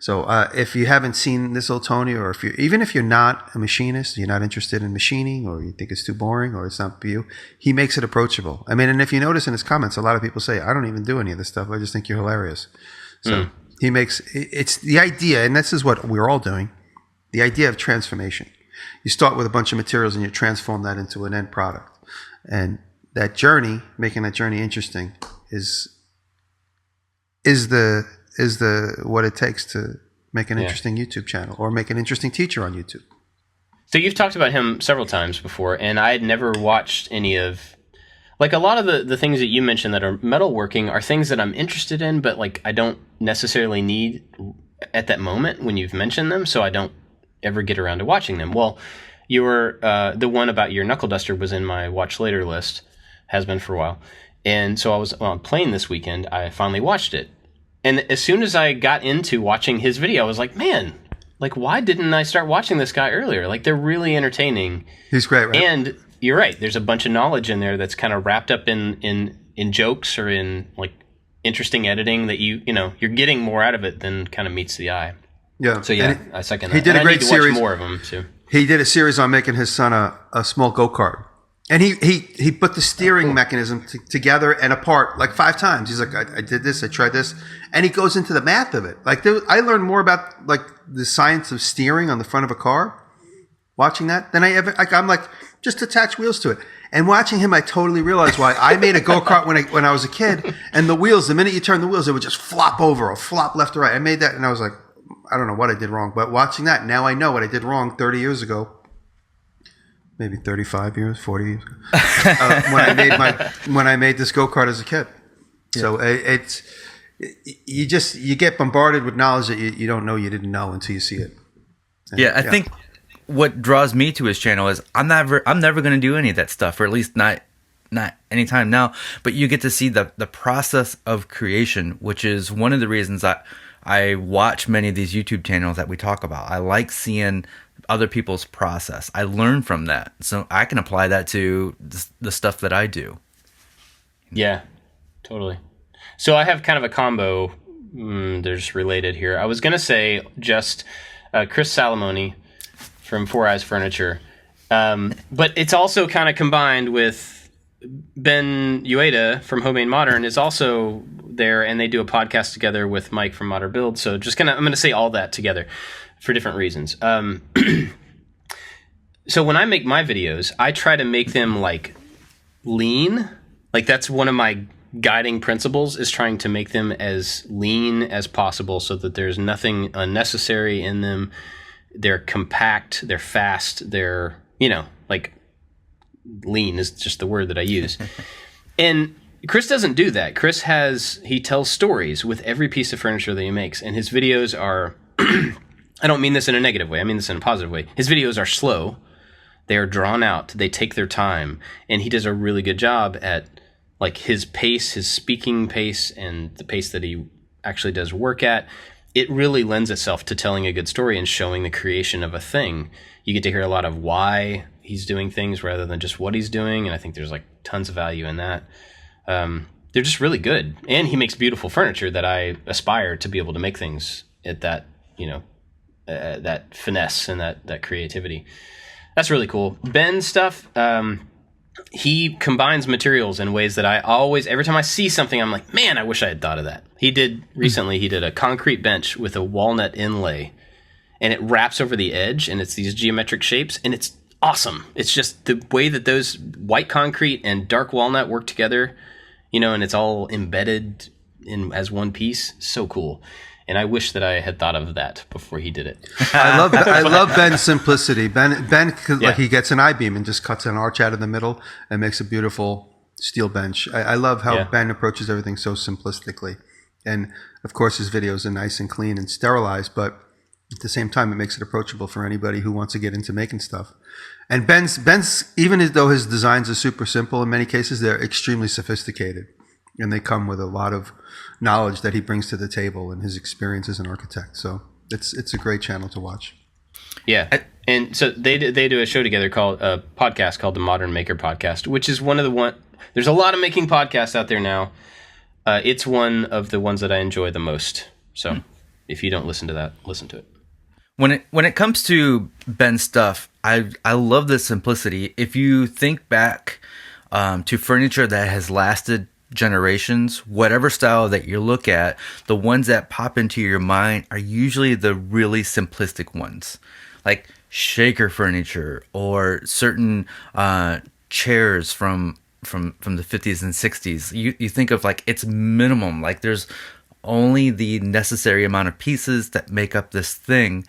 So if you haven't seen This Old Tony, or even if you're not a machinist, you're not interested in machining, or you think it's too boring, or it's not for you, he makes it approachable. I mean, and if you notice in his comments, a lot of people say, "I don't even do any of this stuff. I just think you're hilarious." So he makes it's the idea, and this is what we're all doing, the idea of transformation. You start with a bunch of materials and you transform that into an end product. And that journey, making that journey interesting, is what it takes to make an interesting YouTube channel, or make an interesting teacher on YouTube. So you've talked about him several times before, and I had never watched any of, like, a lot of the things that you mentioned that are metalworking are things that I'm interested in, but like I don't necessarily need at that moment when you've mentioned them, so I don't ever get around to watching them. Well, the one about your Knuckle Duster was in my watch later list, has been for a while. And so I was on plane this weekend, I finally watched it. And as soon as I got into watching his video, I was like, man, like, why didn't I start watching this guy earlier? Like, they're really entertaining. He's great, right? And you're right. There's a bunch of knowledge in there that's kind of wrapped up in jokes, or in, like, interesting editing that you're getting more out of it than kind of meets the eye. Yeah. So, yeah, I second that. He did a great series. I need to watch more of them, too. He did a series on making his son a small go-kart. And he put the steering mechanism together and apart like 5 times. He's like, I did this, I tried this. And he goes into the math of it. Like, I learned more about, like, the science of steering on the front of a car watching that than I ever, like, I'm like, just attach wheels to it. And watching him, I totally realized why I made a go-kart when I was a kid. And the wheels, the minute you turn the wheels, it would just flop over or flop left or right. I made that, and I was like, I don't know what I did wrong. But watching that, now I know what I did wrong 30 years ago. Maybe 35 years, 40 years when I made this go-kart as a kid. Yeah. So you get bombarded with knowledge that you don't know you didn't know until you see it. And, I think what draws me to his channel is I'm never going to do any of that stuff, or at least not anytime now. But you get to see the process of creation, which is one of the reasons I watch many of these YouTube channels that we talk about. I like seeing other people's process. I learn from that, so I can apply that to the stuff that I do. Yeah, totally. So I have kind of a combo. They're just related here. I was gonna say just Chris Salamone from FourEyes Furniture, but it's also kind of combined with Ben Ueda from Homemade Modern is also there, and they do a podcast together with Mike from Modern Build. So I'm gonna say all that together for different reasons. So when I make my videos, I try to make them like lean. Like, that's one of my guiding principles, is trying to make them as lean as possible so that there's nothing unnecessary in them. They're compact, they're fast, they're, like, lean is just the word that I use. And Chris doesn't do that. He tells stories with every piece of furniture that he makes, and his videos are, I don't mean this in a negative way, I mean this in a positive way. His videos are slow, they are drawn out, they take their time, and he does a really good job at like his pace, his speaking pace, and the pace that he actually does work at. It really lends itself to telling a good story and showing the creation of a thing. You get to hear a lot of why he's doing things rather than just what he's doing, and I think there's like tons of value in that. They're just really good, and he makes beautiful furniture that I aspire to be able to make things at that, that finesse and that creativity. That's really cool. Ben's stuff, he combines materials in ways that I always, every time I see something, I'm like, man, I wish I had thought of that. He did a concrete bench with a walnut inlay, and it wraps over the edge, and it's these geometric shapes, and it's awesome. It's just the way that those white concrete and dark walnut work together, and it's all embedded in as one piece. So cool. And I wish that I had thought of that before he did it. I love Ben's simplicity. Ben, like he gets an I-beam and just cuts an arch out of the middle and makes a beautiful steel bench. I love how Ben approaches everything so simplistically. And of course, his videos are nice and clean and sterilized, but at the same time, it makes it approachable for anybody who wants to get into making stuff. And Ben's, even though his designs are super simple, in many cases, they're extremely sophisticated. And they come with a lot of knowledge that he brings to the table and his experience as an architect. So it's a great channel to watch. Yeah. And so they do a show together called a podcast called the Modern Maker Podcast, which is there's a lot of making podcasts out there now. It's one of the ones that I enjoy the most. So if you don't listen to that, listen to it. When it comes to Ben's stuff, I love the simplicity. If you think back to furniture that has lasted generations, whatever style that you look at, the ones that pop into your mind are usually the really simplistic ones, like shaker furniture or certain chairs from the 50s and 60s. You think of like it's minimum, like there's only the necessary amount of pieces that make up this thing.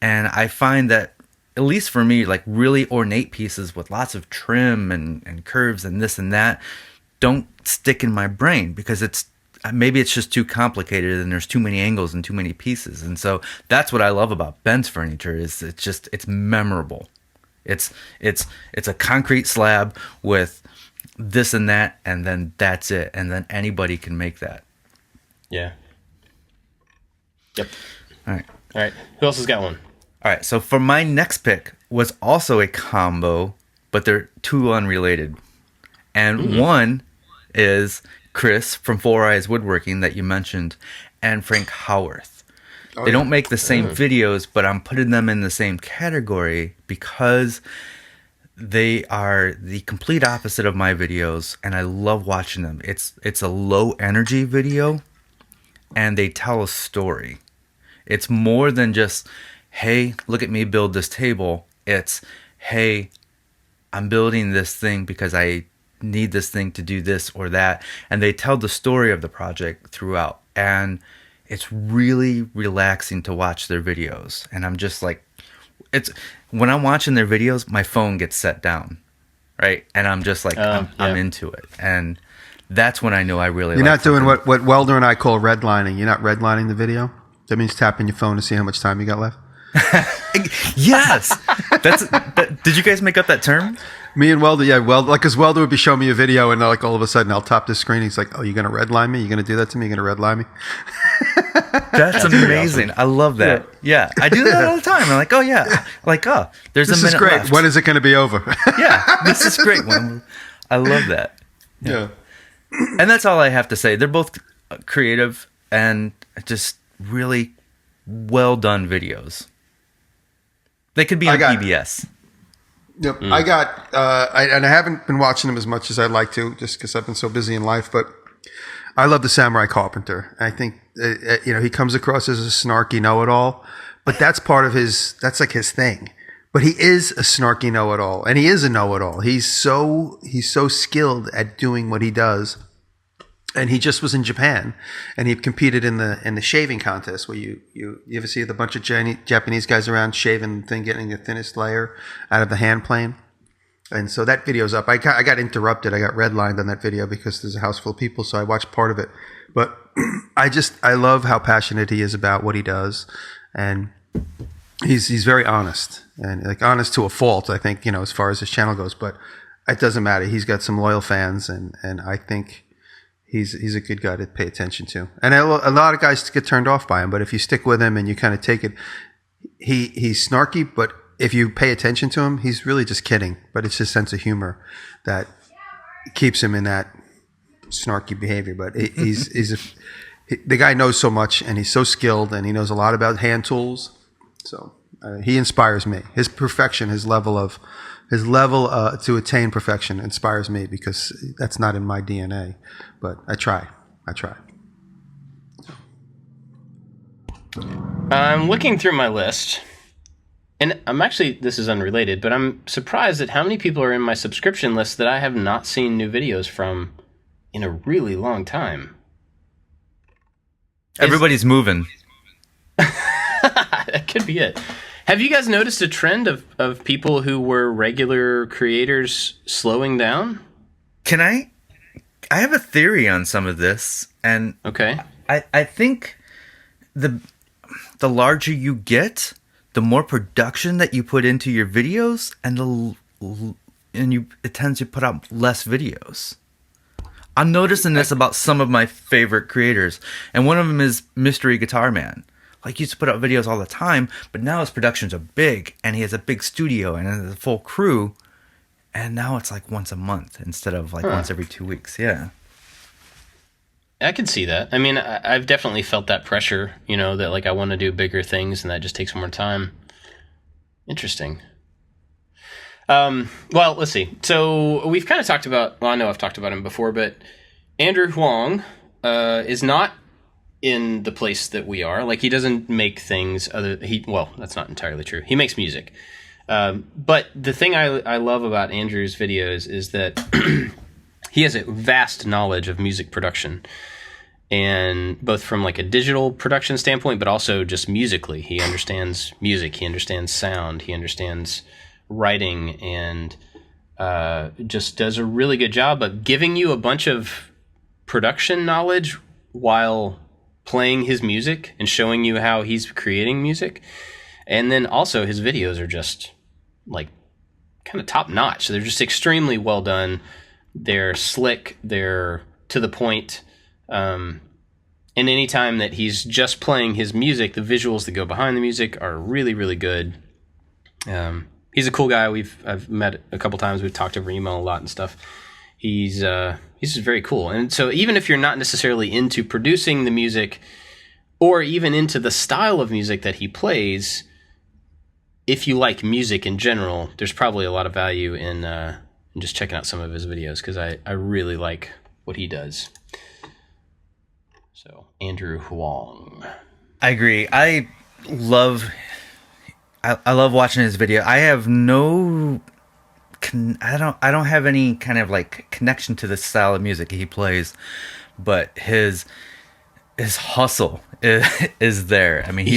And I find that, at least for me, like really ornate pieces with lots of trim and curves and this and that don't stick in my brain because maybe it's just too complicated and there's too many angles and too many pieces. And so that's what I love about Ben's furniture is it's memorable. It's a concrete slab with this and that, and then that's it. And then anybody can make that. Yeah. Yep. All right. Who else has got one? All right. So for my next pick was also a combo, but they're two unrelated. And one is Chris from FourEyes Woodworking that you mentioned, and Frank Howarth. They don't make the same videos, but I'm putting them in the same category because they are the complete opposite of my videos, and I love watching them. It's a low energy video, and they tell a story. It's more than just, hey, look at me build this table. It's, hey, I'm building this thing because I need this thing to do this or that. And they tell the story of the project throughout. And it's really relaxing to watch their videos. And I'm just like, when I'm watching their videos, my phone gets set down, right? And I'm just like, I'm into it. And that's when I know I really You're like not doing what Welder and I call redlining. You're not redlining the video? That means tapping your phone to see how much time you got left? Yes. Did you guys make up that term? Me and Welder, because Welder would be showing me a video and like all of a sudden I'll tap the screen. He's like, oh, you're going to redline me? You're going to do that to me? You're going to redline me? That's amazing. Awesome. I love that. Yeah. I do that all the time. I'm like, oh, yeah. Like, oh, there's a minute left. This is great. When is it going to be over? Yeah. This is great. I love that. Yeah. And that's all I have to say. They're both creative and just really well done videos. They could be on PBS. Yep. I got, and I haven't been watching them as much as I'd like to just because I've been so busy in life, but I love the Samurai Carpenter. I think, he comes across as a snarky know-it-all, but that's that's like his thing. But he is a snarky know-it-all, and he is a know-it-all. He's so skilled at doing what he does. And he just was in Japan, and he competed in the shaving contest where you ever see the bunch of Japanese guys around shaving the thing, getting the thinnest layer out of the hand plane. And so that video's up. I got interrupted. I got redlined on that video because there's a house full of people, so I watched part of it. But I love how passionate he is about what he does, and he's very honest, and like honest to a fault, I think, as far as his channel goes. But it doesn't matter. He's got some loyal fans, and I think he's a good guy to pay attention to. And a lot of guys get turned off by him, but if you stick with him and you kind of take it, he's snarky, but if you pay attention to him, he's really just kidding. But it's his sense of humor that keeps him in that snarky behavior. But the guy knows so much, and he's so skilled, and he knows a lot about hand tools. So he inspires me. His perfection, his level to attain perfection inspires me, because that's not in my DNA. But I try. I'm looking through my list, and this is unrelated, but I'm surprised at how many people are in my subscription list that I have not seen new videos from in a really long time. Everybody's moving. That could be it. Have you guys noticed a trend of people who were regular creators slowing down? I have a theory on some of this, and okay. I think the larger you get, the more production that you put into your videos, it tends to put out less videos. I'm noticing this about some of my favorite creators, and one of them is Mystery Guitar Man. Like, he used to put out videos all the time, but now his productions are big, and he has a big studio and has a full crew, and now it's like once a month instead of like once every 2 weeks. Yeah. I can see that. I mean, I've definitely felt that pressure, that like I want to do bigger things, and that just takes more time. Interesting. Well, let's see. So we've kind of talked about, I know I've talked about him before, but Andrew Huang is not in the place that we are. Like, he doesn't make things that's not entirely true. He makes music. But the thing I love about Andrew's videos is that he has a vast knowledge of music production, and both from like a digital production standpoint, but also just musically. He understands music, he understands sound, he understands writing, and just does a really good job of giving you a bunch of production knowledge while playing his music and showing you how he's creating music. And then also his videos are just like kind of top notch. So they're just extremely well done. They're slick, they're to the point. And anytime that he's just playing his music, the visuals that go behind the music are really, really good. He's a cool guy. I've met a couple times. We've talked over email a lot and stuff. He's just very cool. And so even if you're not necessarily into producing the music or even into the style of music that he plays, if you like music in general, there's probably a lot of value in just checking out some of his videos, because I really like what he does. So, Andrew Huang. I agree. I love watching his video. I have I don't have any kind of like connection to the style of music he plays, but his hustle is there. I mean,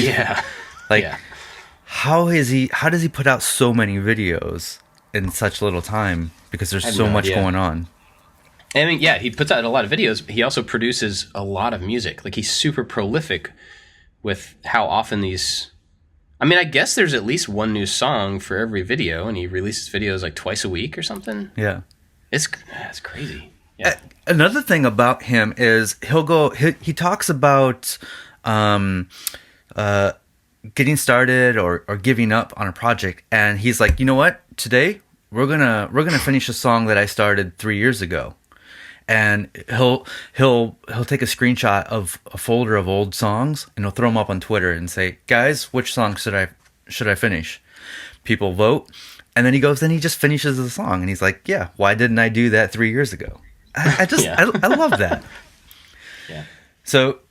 how does he put out so many videos in such little time? Because there's so much going on. I mean, yeah, he puts out a lot of videos, but he also produces a lot of music. Like, he's super prolific with how often these... I mean, I guess there's at least one new song for every video, and he releases videos like twice a week or something. Yeah. It's crazy. Yeah. Another thing about him is he talks about getting started or giving up on a project, and he's like, you know what? Today we're gonna finish a song that I started 3 years ago. And he'll take a screenshot of a folder of old songs, and he'll throw them up on Twitter and say, "Guys, which song should I finish?" People vote, and then he just finishes the song, and he's like, "Yeah, why didn't I do that 3 years ago?" I love that. Yeah. So,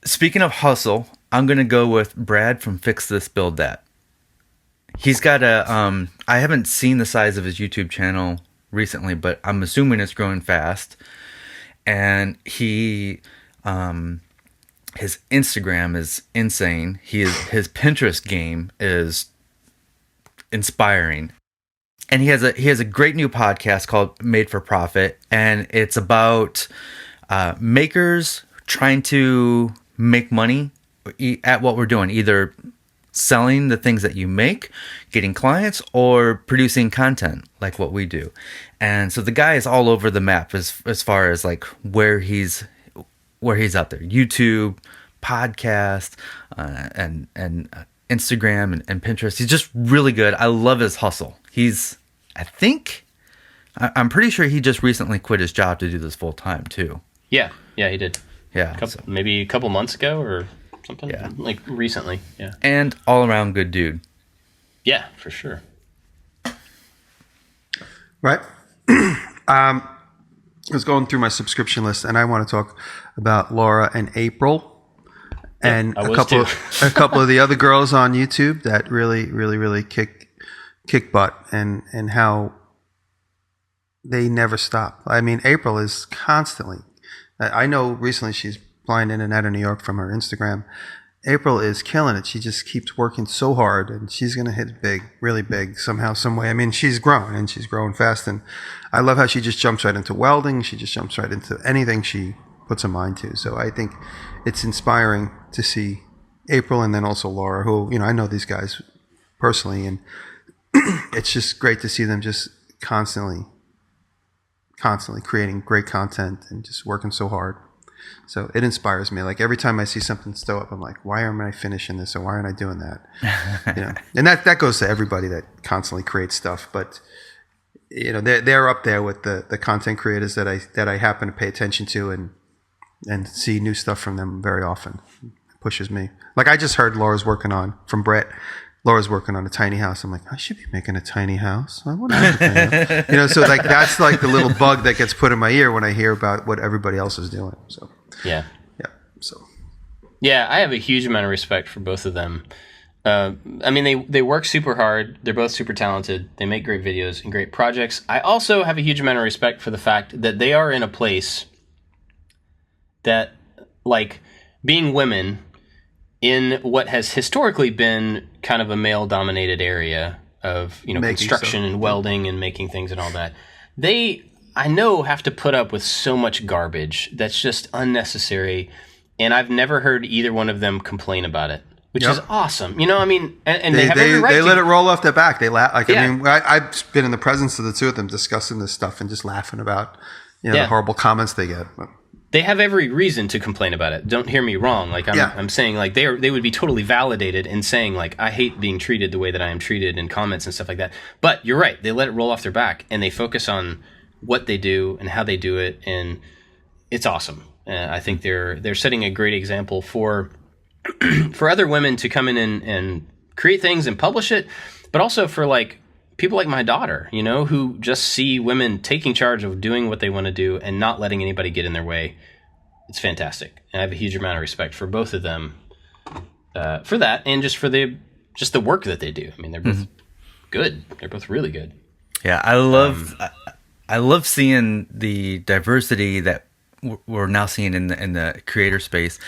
speaking of hustle, I'm gonna go with Brad from Fix This Build That. He's got I haven't seen the size of his YouTube channel recently, but I'm assuming it's growing fast. And his Instagram is insane. His Pinterest game is inspiring. and he has a great new podcast called Made for Profit, and it's about makers trying to make money at what we're doing, either selling the things that you make, getting clients, or producing content like what we do. And so the guy is all over the map as far as like where he's out there. YouTube, podcast, and Instagram and Pinterest. He's just really good. I love his hustle. I'm pretty sure he just recently quit his job to do this full time too. Yeah, he did. Yeah, maybe a couple months ago or something. Yeah, like recently. Yeah, and all around good dude. Yeah, for sure. Right. I was going through my subscription list, and I want to talk about Laura and April, and a couple of the other girls on YouTube that really kick butt, and how they never stop. I mean, April is constantly. I know recently she's flying in and out of New York from her Instagram. April is killing it. She just keeps working so hard, and she's going to hit big, really big somehow, some way. I mean, she's grown, and she's growing fast, and I love how she just jumps right into welding. She just jumps right into anything she puts her mind to. So I think it's inspiring to see April, and then also Laura, who, I know these guys personally, and it's just great to see them just constantly creating great content and just working so hard. So it inspires me. Like every time I see something stow up, I'm like, why aren't I finishing this, or why aren't I doing that? And that goes to everybody that constantly creates stuff. But they're up there with the content creators that I happen to pay attention to and see new stuff from them very often. It pushes me. Like I just heard Laura's working on a tiny house. I'm like, I should be making a tiny house. I want to make a tiny house. So like that's like the little bug that gets put in my ear when I hear about what everybody else is doing. So yeah. So I have a huge amount of respect for both of them. I mean, they work super hard. They're both super talented. They make great videos and great projects. I also have a huge amount of respect for the fact that they are in a place that, like, being women in what has historically been kind of a male-dominated area of, construction and welding and making things and all that, they, I know, have to put up with so much garbage that's just unnecessary, and I've never heard either one of them complain about it, which is awesome. I mean, and they have every right they to. let it roll off their back. They laugh. Like, I mean, I've been in the presence of the two of them discussing this stuff and just laughing about, the horrible comments they get. But they have every reason to complain about it. Don't hear me wrong. Like I'm saying, like they would be totally validated in saying, like, I hate being treated the way that I am treated in comments and stuff like that. But you're right. They let it roll off their back, and they focus on what they do and how they do it, and it's awesome. I think they're setting a great example for other women to come in and create things and publish it, but also for like people like my daughter, who just see women taking charge of doing what they want to do and not letting anybody get in their way. It's fantastic. And I have a huge amount of respect for both of them for that, and just for the work that they do. I mean, they're both good. They're both really good. Yeah, I love seeing the diversity that we're now seeing in the creator space.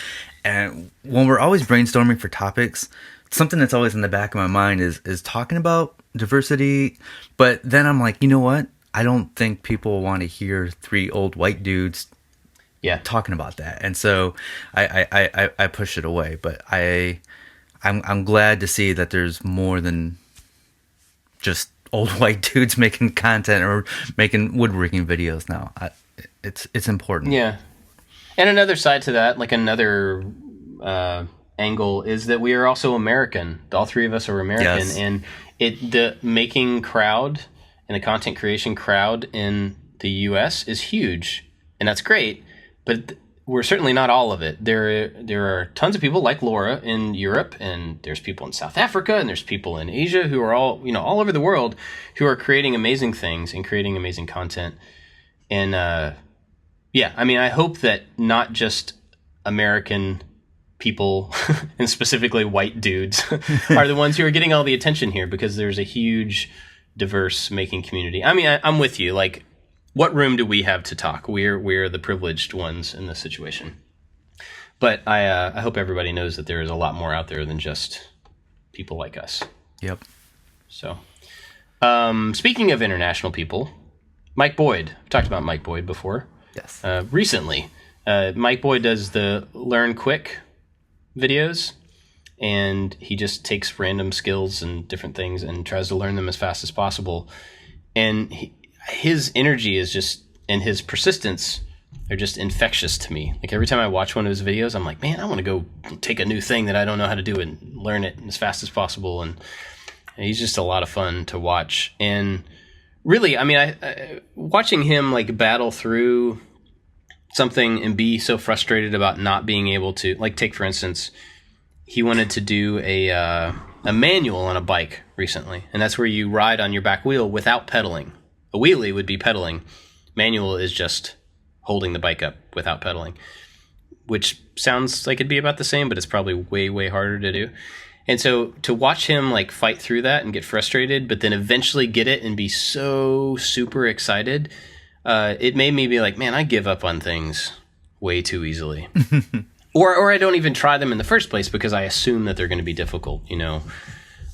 And when we're always brainstorming for topics, something that's always in the back of my mind is talking about diversity. But then I'm like, you know what? I don't think people want to hear three old white dudes talking about that. And so I push it away. But I'm glad to see that there's more than just old white dudes making content or making woodworking videos now. It's important. Yeah. And another side to that, like another angle, is that we are also American. All three of us are American. Yes. And the making crowd and the content creation crowd in the U.S. is huge. And that's great. But we're certainly not all of it. There are tons of people like Laura in Europe, and there's people in South Africa, and there's people in Asia who are all over the world who are creating amazing things and creating amazing content. And I mean, I hope that not just American people and specifically white dudes are the ones who are getting all the attention here, because there's a huge diverse making community. I mean, I'm with you. Like, what room do we have to talk? We're the privileged ones in this situation. But I hope everybody knows that there is a lot more out there than just people like us. Yep. So, Speaking of international people, Mike Boyd. I've talked about Mike Boyd before. Yes. Recently, Mike Boyd does the Learn Quick videos, and he just takes random skills and different things and tries to learn them as fast as possible. And his energy is just, and his persistence are just infectious to me. Like every time I watch one of his videos, I'm like, man, I want to go take a new thing that I don't know how to do and learn it as fast as possible. And he's just a lot of fun to watch. And really, I mean, I watching him like battle through something and be so frustrated about not being able to, like, take for instance, he wanted to do a manual on a bike recently, and that's where you ride on your back wheel without pedaling. A wheelie would be pedaling. Manual is just holding the bike up without pedaling, which sounds like it'd be about the same, but it's probably way, way harder to do. And so to watch him like fight through that and get frustrated, but then eventually get it and be so super excited, it made me be like, man, I give up on things way too easily. Or I don't even try them in the first place because I assume that they're going to be difficult, you know.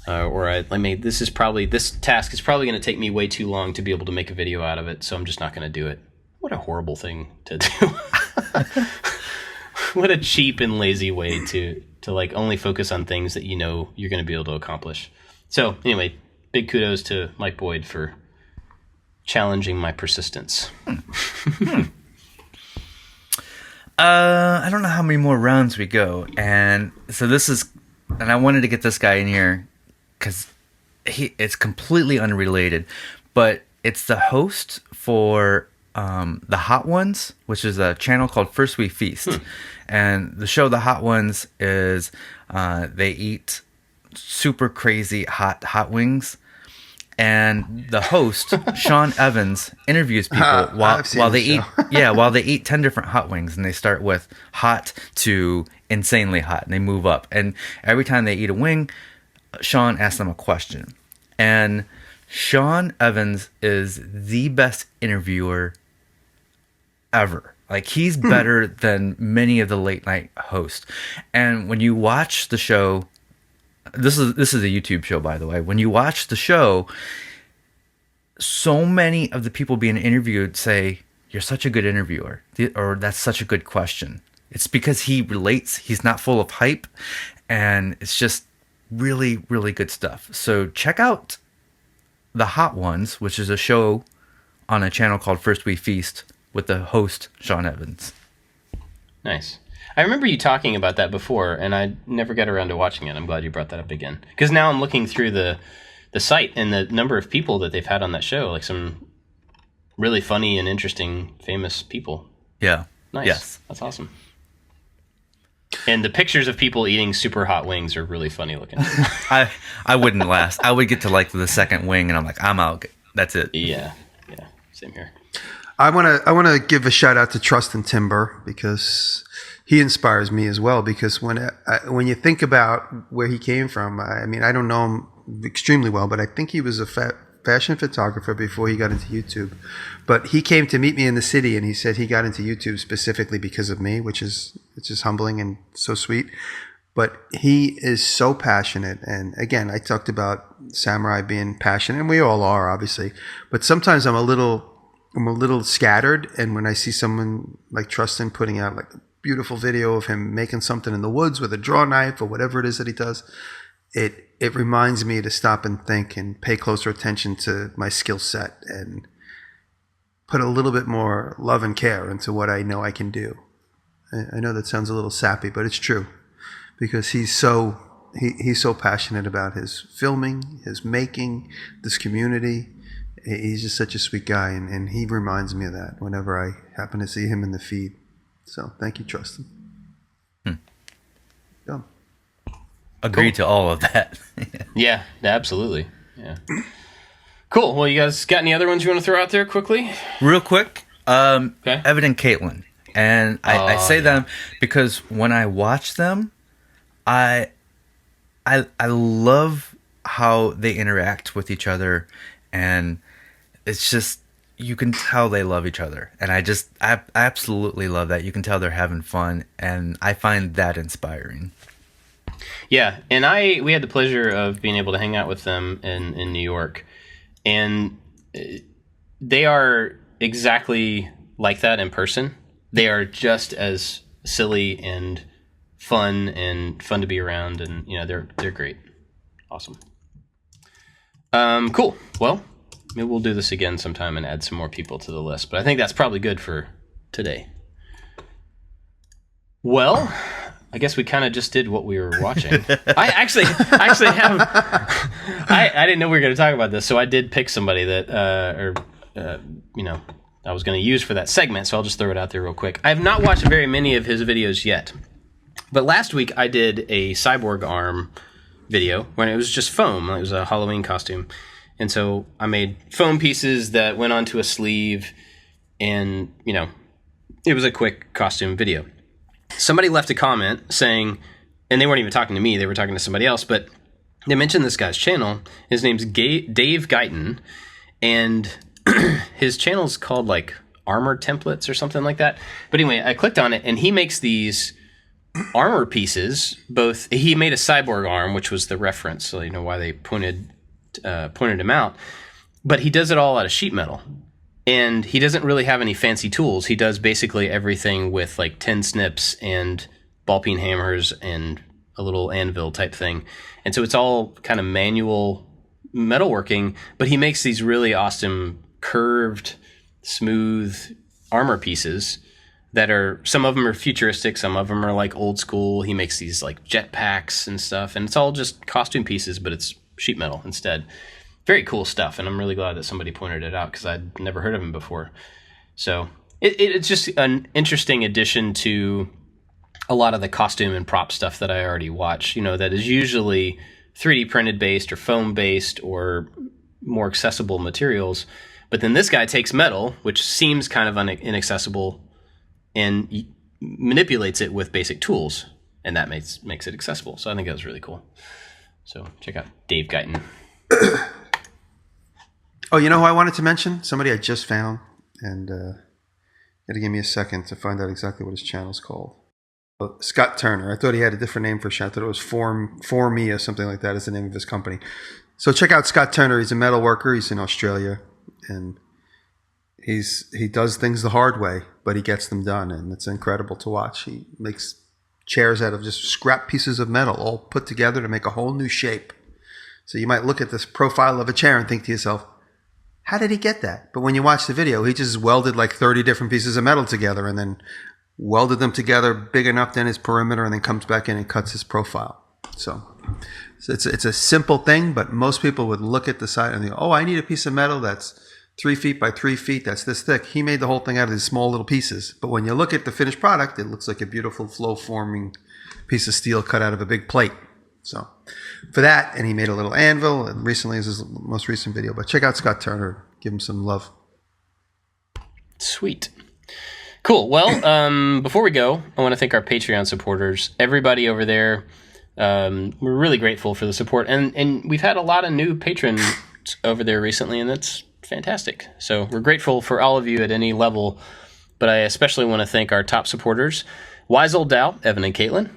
This task is probably going to take me way too long to be able to make a video out of it, so I'm just not going to do it. What a horrible thing to do. What a cheap and lazy way to like only focus on things that you know you're going to be able to accomplish. So anyway, big kudos to Mike Boyd for challenging my persistence. I don't know how many more rounds we go, and so and I wanted to get this guy in here because it's completely unrelated, but it's the host for The Hot Ones, which is a channel called First We Feast. And the show The Hot Ones is they eat super crazy hot wings. And the host, Sean Evans, interviews people while they eat. Yeah, while they eat 10 different hot wings, and they start with hot to insanely hot, and they move up. And every time they eat a wing, Sean asks them a question. And Sean Evans is the best interviewer ever. Like, he's better than many of the late night hosts. And when you watch the show, this is a YouTube show, by the way. When you watch the show, so many of the people being interviewed say, "You're such a good interviewer," or "That's such a good question." It's because he relates. He's not full of hype, and it's just really, really good stuff. So check out The Hot Ones, which is a show on a channel called First We Feast with the host, Sean Evans. Nice. I remember you talking about that before, and I never got around to watching it. I'm glad you brought that up again. Because now I'm looking through the site and the number of people that they've had on that show, like some really funny and interesting, famous people. Yeah. Nice. Yes. That's awesome. And the pictures of people eating super hot wings are really funny looking. I wouldn't last. I would get to like the second wing, and I'm like, I'm out. That's it. Yeah. Same here. I want to give a shout out to Trustin Timber because he inspires me as well. Because when you think about where he came from, I mean, I don't know him extremely well, but I think he was a fashion photographer before he got into YouTube. But he came to meet me in the city, and he said he got into YouTube specifically because of me, which is humbling and so sweet. But he is so passionate. And again, I talked about Samurai being passionate, and we all are, obviously. But sometimes I'm a little scattered, and when I see someone like Trustin putting out like a beautiful video of him making something in the woods with a draw knife or whatever it is that he does, it reminds me to stop and think and pay closer attention to my skill set and put a little bit more love and care into what I know I can do. I know that sounds a little sappy, but it's true, because he's so passionate about his filming, his making, this community. He's just such a sweet guy, and he reminds me of that whenever I happen to see him in the feed. So thank you, Trustin. Yeah. Agree to all of that. Yeah, absolutely. Yeah. Cool. Well, you guys got any other ones you want to throw out there quickly? Real quick, Okay. Evan and Caitlin. And I say them because when I watch them, I love how they interact with each other, and it's just, you can tell they love each other. And I absolutely love that. You can tell they're having fun, and I find that inspiring. Yeah, and we had the pleasure of being able to hang out with them in New York, and they are exactly like that in person. They are just as silly and fun to be around, and they're great. Awesome. Cool. Well, maybe we'll do this again sometime and add some more people to the list, but I think that's probably good for today. Well, I guess we kind of just did what we were watching. I actually have. I didn't know we were going to talk about this, so I did pick somebody that, I was going to use for that segment. So I'll just throw it out there real quick. I have not watched very many of his videos yet, but last week I did a cyborg arm video when it was just foam. It was a Halloween costume, and so I made foam pieces that went onto a sleeve, and it was a quick costume video. Somebody left a comment saying, and they weren't even talking to me, they were talking to somebody else, but they mentioned this guy's channel. His name's Dave Guyton, and his channel's called like Armor Templates or something like that. But anyway, I clicked on it, and he makes these armor pieces. He made a cyborg arm, which was the reference, so why they pointed him out. But he does it all out of sheet metal. And he doesn't really have any fancy tools. He does basically everything with like tin snips and ball peen hammers and a little anvil type thing. And so it's all kind of manual metalworking, but he makes these really awesome curved, smooth armor pieces that are, some of them are futuristic, some of them are like old school. He makes these like jetpacks and stuff, and it's all just costume pieces, but it's sheet metal instead. Very cool stuff, and I'm really glad that somebody pointed it out because I'd never heard of him before. So it's just an interesting addition to a lot of the costume and prop stuff that I already watch, that is usually 3D printed based or foam based or more accessible materials. But then this guy takes metal, which seems kind of inaccessible, and manipulates it with basic tools, and that makes it accessible. So I think that was really cool. So check out Dave Guyton. Oh, you know who I wanted to mention? Somebody I just found, and got to give me a second to find out exactly what his channel's called. Scott Turner. I thought he had a different name for a channel. I thought it was For Me or something like that is the name of his company. So check out Scott Turner. He's a metal worker. He's in Australia, and he does things the hard way, but he gets them done, and it's incredible to watch. He makes chairs out of just scrap pieces of metal all put together to make a whole new shape. So you might look at this profile of a chair and think to yourself, how did he get that? But when you watch the video, he just welded like 30 different pieces of metal together and then welded them together big enough than his perimeter, and then comes back in and cuts his profile. So it's a simple thing, but most people would look at the side and think, oh, I need a piece of metal that's 3 feet by 3 feet, that's this thick. He made the whole thing out of these small little pieces. But when you look at the finished product, it looks like a beautiful flow-forming piece of steel cut out of a big plate. So for that, and he made a little anvil, and recently is his most recent video. But check out Scott Turner. Give him some love. Sweet. Cool. Well, before we go, I want to thank our Patreon supporters. Everybody over there, we're really grateful for the support. And we've had a lot of new patrons over there recently, and that's fantastic. So we're grateful for all of you at any level. But I especially want to thank our top supporters, Wise Old Dow, Evan and Caitlin,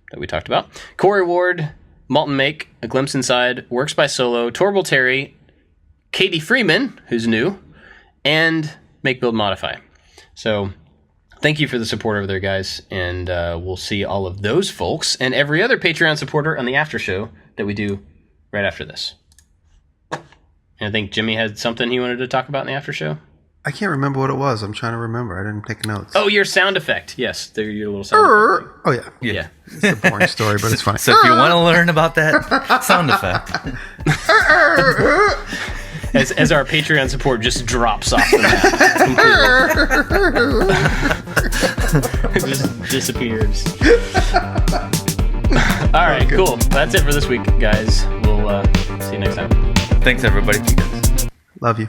that we talked about, Corey Ward, Malton Make, A Glimpse Inside, Works by Solo, Torbil Terry, Katie Freeman, who's new, and Make Build Modify. So thank you for the support over there, guys, and we'll see all of those folks and every other Patreon supporter on the after show that we do right after this. And I think Jimmy had something he wanted to talk about in the after show. I can't remember what it was. I'm trying to remember. I didn't take notes. Oh, your sound effect. Yes, your little sound effect. Oh, yeah. Yeah. It's a boring story, but it's funny. So if you want to learn about that sound effect, as our Patreon support just drops off the map. It just disappears. All right, cool. That's it for this week, guys. We'll see you next time. thanks everybody. Love you.